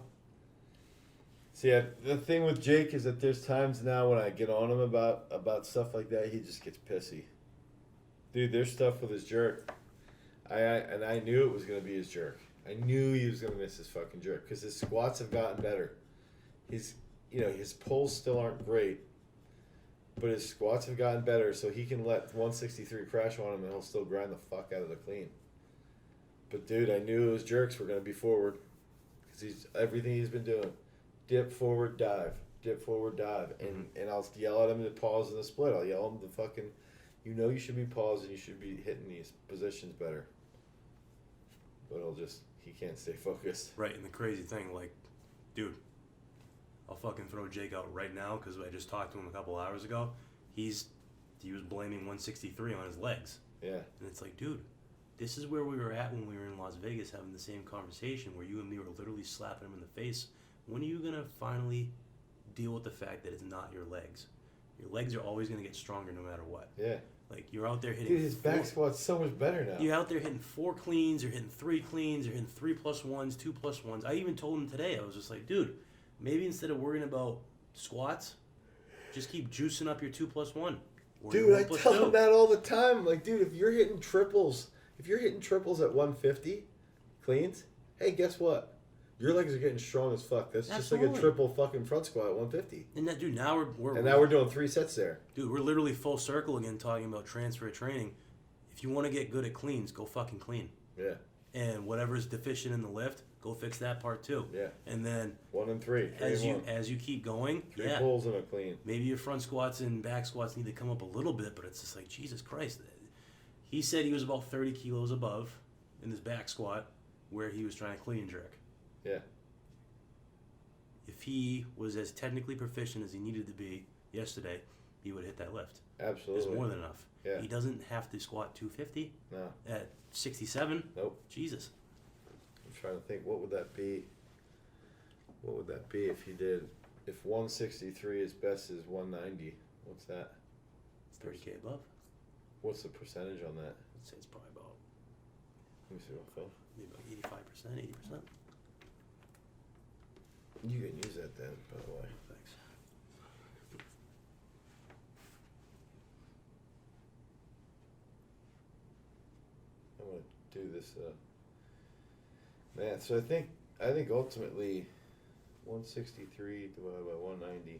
See, the thing with Jake is that there's times now when I get on him about stuff like that, he just gets pissy. Dude, there's stuff with his jerk. I knew it was going to be his jerk. I knew he was going to miss his fucking jerk because his squats have gotten better. His pulls still aren't great, but his squats have gotten better, so he can let 163 crash on him and he'll still grind the fuck out of the clean. But dude, I knew his jerks were going to be forward because everything he's been doing. Dip, forward, dive. Dip, forward, dive. And I'll yell at him to pause in the split. I'll yell at him to fucking, you should be pausing. You should be hitting these positions better. But he can't stay focused. Right, and the crazy thing, like, dude, I'll fucking throw Jake out right now because I just talked to him a couple hours ago. He was blaming 163 on his legs. Yeah. And it's like, dude, this is where we were at when we were in Las Vegas having the same conversation where you and me were literally slapping him in the face. When are you going to finally deal with the fact that it's not your legs? Your legs are always going to get stronger no matter what. Yeah. Like, you're out there hitting... Dude, his back squat's so much better now. You're out there hitting 4 cleans, you're hitting 3 cleans, you're hitting 3+1s, 2+1s. I even told him today, I was just like, dude, maybe instead of worrying about squats, just keep juicing up your 2+1. Dude, I tell him that all the time. Like, dude, if you're hitting triples at 150 cleans, hey, guess what? Your legs are getting strong as fuck. That's just like a triple fucking front squat at 150. And that, dude, now we're now we're doing 3 sets there. Dude, we're literally full circle again talking about transfer training. If you want to get good at cleans, go fucking clean. Yeah. And whatever's deficient in the lift, go fix that part too. Yeah. And then 1 and 3. As you keep going, 3 pulls and a clean. Maybe your front squats and back squats need to come up a little bit, but it's just like, Jesus Christ. He said he was about 30 kilos above in his back squat where he was trying to clean and jerk. Yeah. If he was as technically proficient as he needed to be yesterday, he would hit that lift. Absolutely. It's more than enough. Yeah. He doesn't have to squat 250 no. at 67. Nope. Jesus. I'm trying to think, what would that be? What would that be if he did? If 163 is best is 190, what's that? 30K above. What's the percentage on that? I'd say it's probably about, Let me see my phone. maybe about 85%, 80%. You can use that then, by the way. Thanks. I'm gonna do this math. So I think ultimately 163 divided by 190.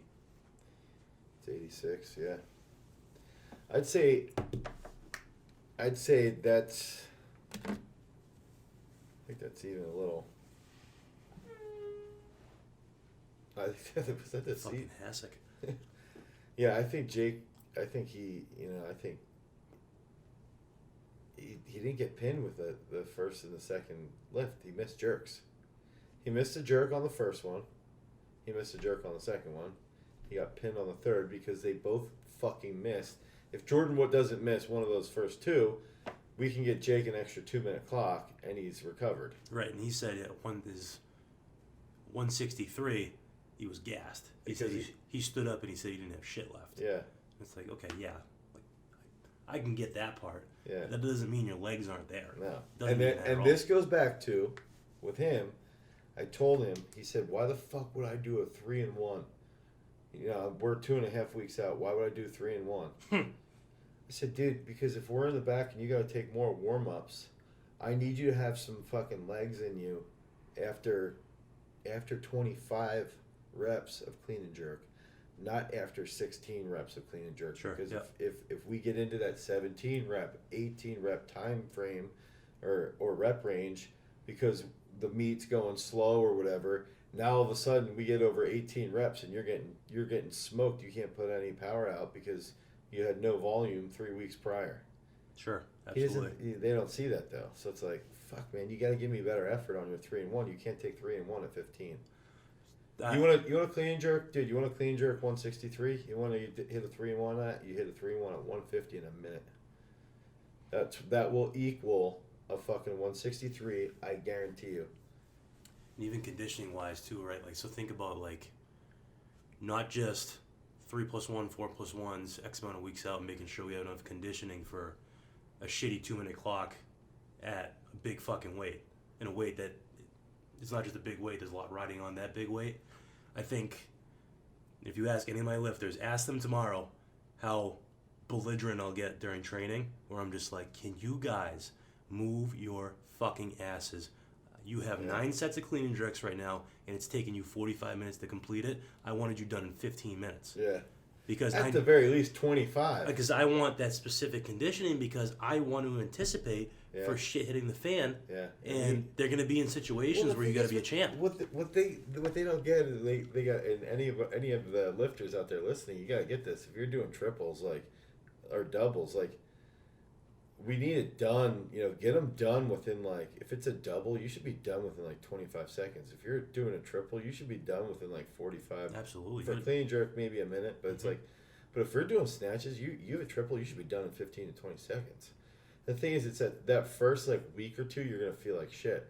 It's 86. Yeah. I'd say that's. I think that's even a little. I think was that the Fucking seat? Hasek. Yeah, I think Jake. I think he. I think he didn't get pinned with the first and the second lift. He missed jerks. He missed a jerk on the first one. He missed a jerk on the second one. He got pinned on the third because they both fucking missed. If Jordan doesn't miss one of those first two, we can get Jake an extra 2-minute clock and he's recovered. Right, and he said at 163, he was gassed. Because he stood up and he said he didn't have shit left. Yeah. It's like, okay, yeah. Like, I can get that part. Yeah. That doesn't mean your legs aren't there. No. Doesn't mean that at and all. this goes back to, with him, I told him, he said, why the fuck would I do a 3-1? We're 2.5 weeks out. Why would I do 3-1? I said, dude, because if we're in the back and you got to take more warm-ups, I need you to have some fucking legs in you after 25 reps of clean and jerk, not after 16 reps of clean and jerk. Sure, because yeah. if we get into that 17 rep, 18 rep time frame or rep range, because the meat's going slow or whatever, now all of a sudden we get over 18 reps and you're getting smoked. You can't put any power out because you had no volume 3 weeks prior. Sure, absolutely. They don't see that though. So it's like, fuck, man, you got to give me better effort on your 3-1. You can't take 3-1 at 15. You want to clean jerk, dude? You want to clean jerk 163? You want to hit a 3-1 at? You hit a 3-1 at 150 in a minute. That will equal a fucking 163. I guarantee you. And even conditioning wise too, right? Like, so think about like, not just 3+1, 4+1s, X amount of weeks out, and making sure we have enough conditioning for a shitty 2-minute clock at a big fucking weight, in a weight that it's not just a big weight. There's a lot riding on that big weight. I think if you ask any of my lifters, ask them tomorrow how belligerent I'll get during training, where I'm just like, can you guys move your fucking asses? You have 9 sets of clean and jerks right now, and it's taking you 45 minutes to complete it. I wanted you done in 15 minutes. Yeah. Because at the very least 25. Because I want that specific conditioning, because I want to anticipate for shit hitting the fan. Yeah. And they're going to be in situations where you got to be a champ. What they don't get is they got, and any of the lifters out there listening, you got to get this. If you're doing triples or doubles, we need it done, get them done within if it's a double, you should be done within 25 seconds. If you're doing a triple, you should be done within 45. Absolutely. For clean jerk, maybe a minute, but it's but if we're doing snatches, you have a triple, you should be done in 15 to 20 seconds. The thing is, it's that first week or two, you're going to feel like shit.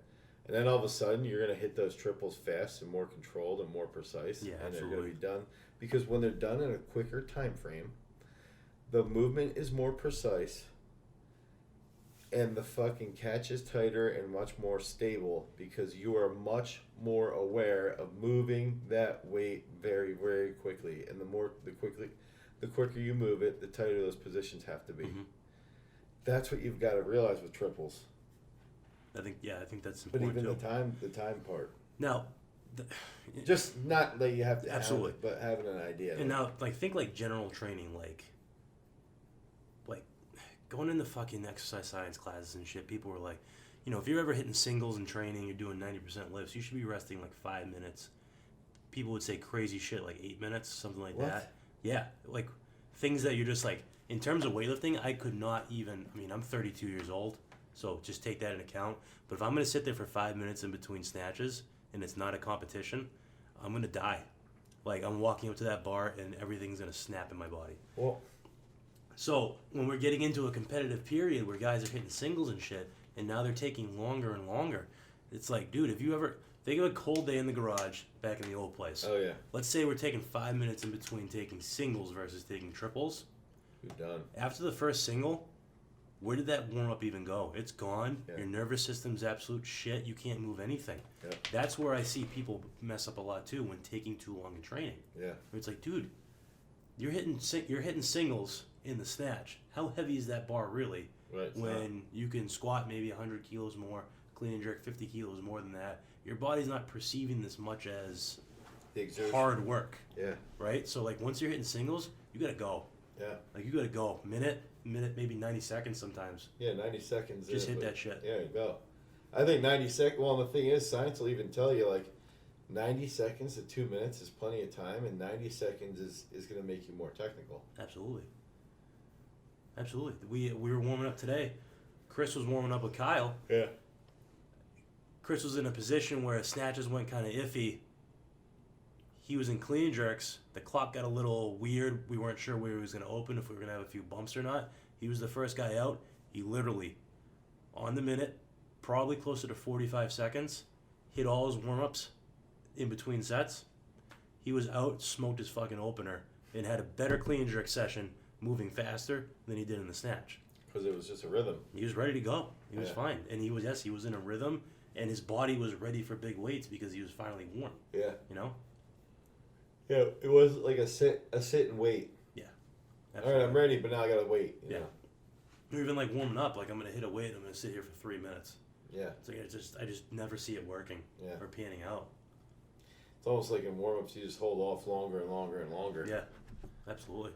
And then all of a sudden, you're going to hit those triples fast and more controlled and more precise. Yeah, and absolutely. they're going to be done. Because when they're done in a quicker time frame, the movement is more precise. And the fucking catch is tighter and much more stable because you are much more aware of moving that weight very, very quickly. And the quicker you move it, the tighter those positions have to be. Mm-hmm. That's what you've got to realize with triples. I think that's But important even too. the time part. Now, Just not that you have to absolutely, have it, but having an idea. And now, like, think like general training, like going into fucking exercise science classes and shit. People were like, you know, if you're ever hitting singles in training, you're doing 90% lifts, you should be resting like 5 minutes. People would say crazy shit like 8 minutes, something like What? that. Yeah, like things that you're just like, in terms of weightlifting, I could not even. I mean, I'm 32 years old, so just take that into account. But if I'm gonna sit there for 5 minutes in between snatches and it's not a competition, I'm gonna die. Like, I'm walking up to that bar and everything's gonna snap in my body. Well, So when we're getting into a competitive period where guys are hitting singles and shit, and now they're taking longer and longer, it's like, dude, if you ever think of a cold day in the garage back in the old place. oh yeah, Let's say we're taking 5 minutes in between taking singles versus taking triples. you're done. After the first single, where did that warm up even go? It's gone. Yeah. Your nervous system's absolute shit. You can't move anything. Yeah. That's where I see people mess up a lot too when taking too long in training. Yeah. It's like, dude, you're hitting singles in the snatch. How heavy is that bar really? Right. When you can squat maybe 100 kilos more, clean and jerk 50 kilos more than that. Your body's not perceiving this much as The exertion. hard work, Yeah. right? So like once you're hitting singles, you gotta go. Yeah. Like you gotta go. Minute, maybe 90 seconds sometimes. Yeah, 90 seconds. Just hit but- that shit. Yeah, you go. I think 90 seconds. Well, the thing is, science will even tell you like 90 seconds to 2 minutes is plenty of time, and 90 seconds is going to make you more technical. Absolutely. We were warming up today. Chris was warming up with Kyle. Yeah. Chris was in a position where his snatches went kind of iffy. He was in clean and jerks. The clock got a little weird. We weren't sure where he was going to open, if we were going to have a few bumps or not. He was the first guy out. He literally, on the minute, probably closer to 45 seconds, hit all his warm-ups in between sets. He was out, smoked his fucking opener, and had a better clean and jerk session moving faster than he did in the snatch. Because it was just a rhythm. He was ready to go. He was Yeah. fine. And he was in a rhythm, and his body was ready for big weights because he was finally warm, Yeah. you know? Yeah, it was like a sit and wait. All right, I'm ready, but now I got to wait. You Yeah. know? Or even like warming up, like I'm going to hit a weight, I'm going to sit here for 3 minutes. Yeah. It's like I just never see it working Yeah. or panning out. It's almost like in warm-ups, you just hold off longer and longer and longer. Yeah, absolutely.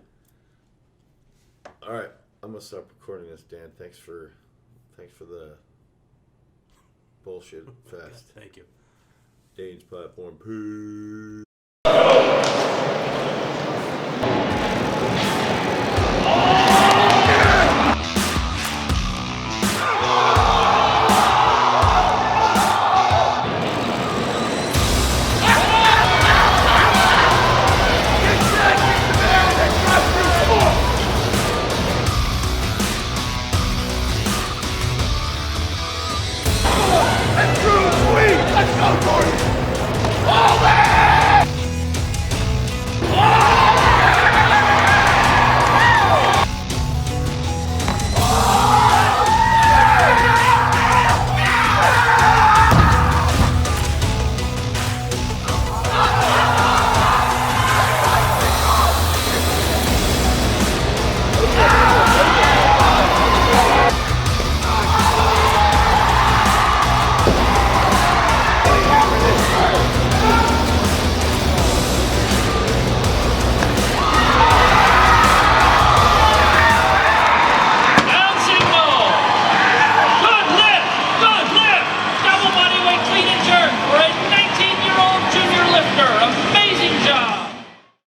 All right, I'm going to stop recording this, Dan. Thanks for the bullshit fest. Thank you. Dane's platform. Peace.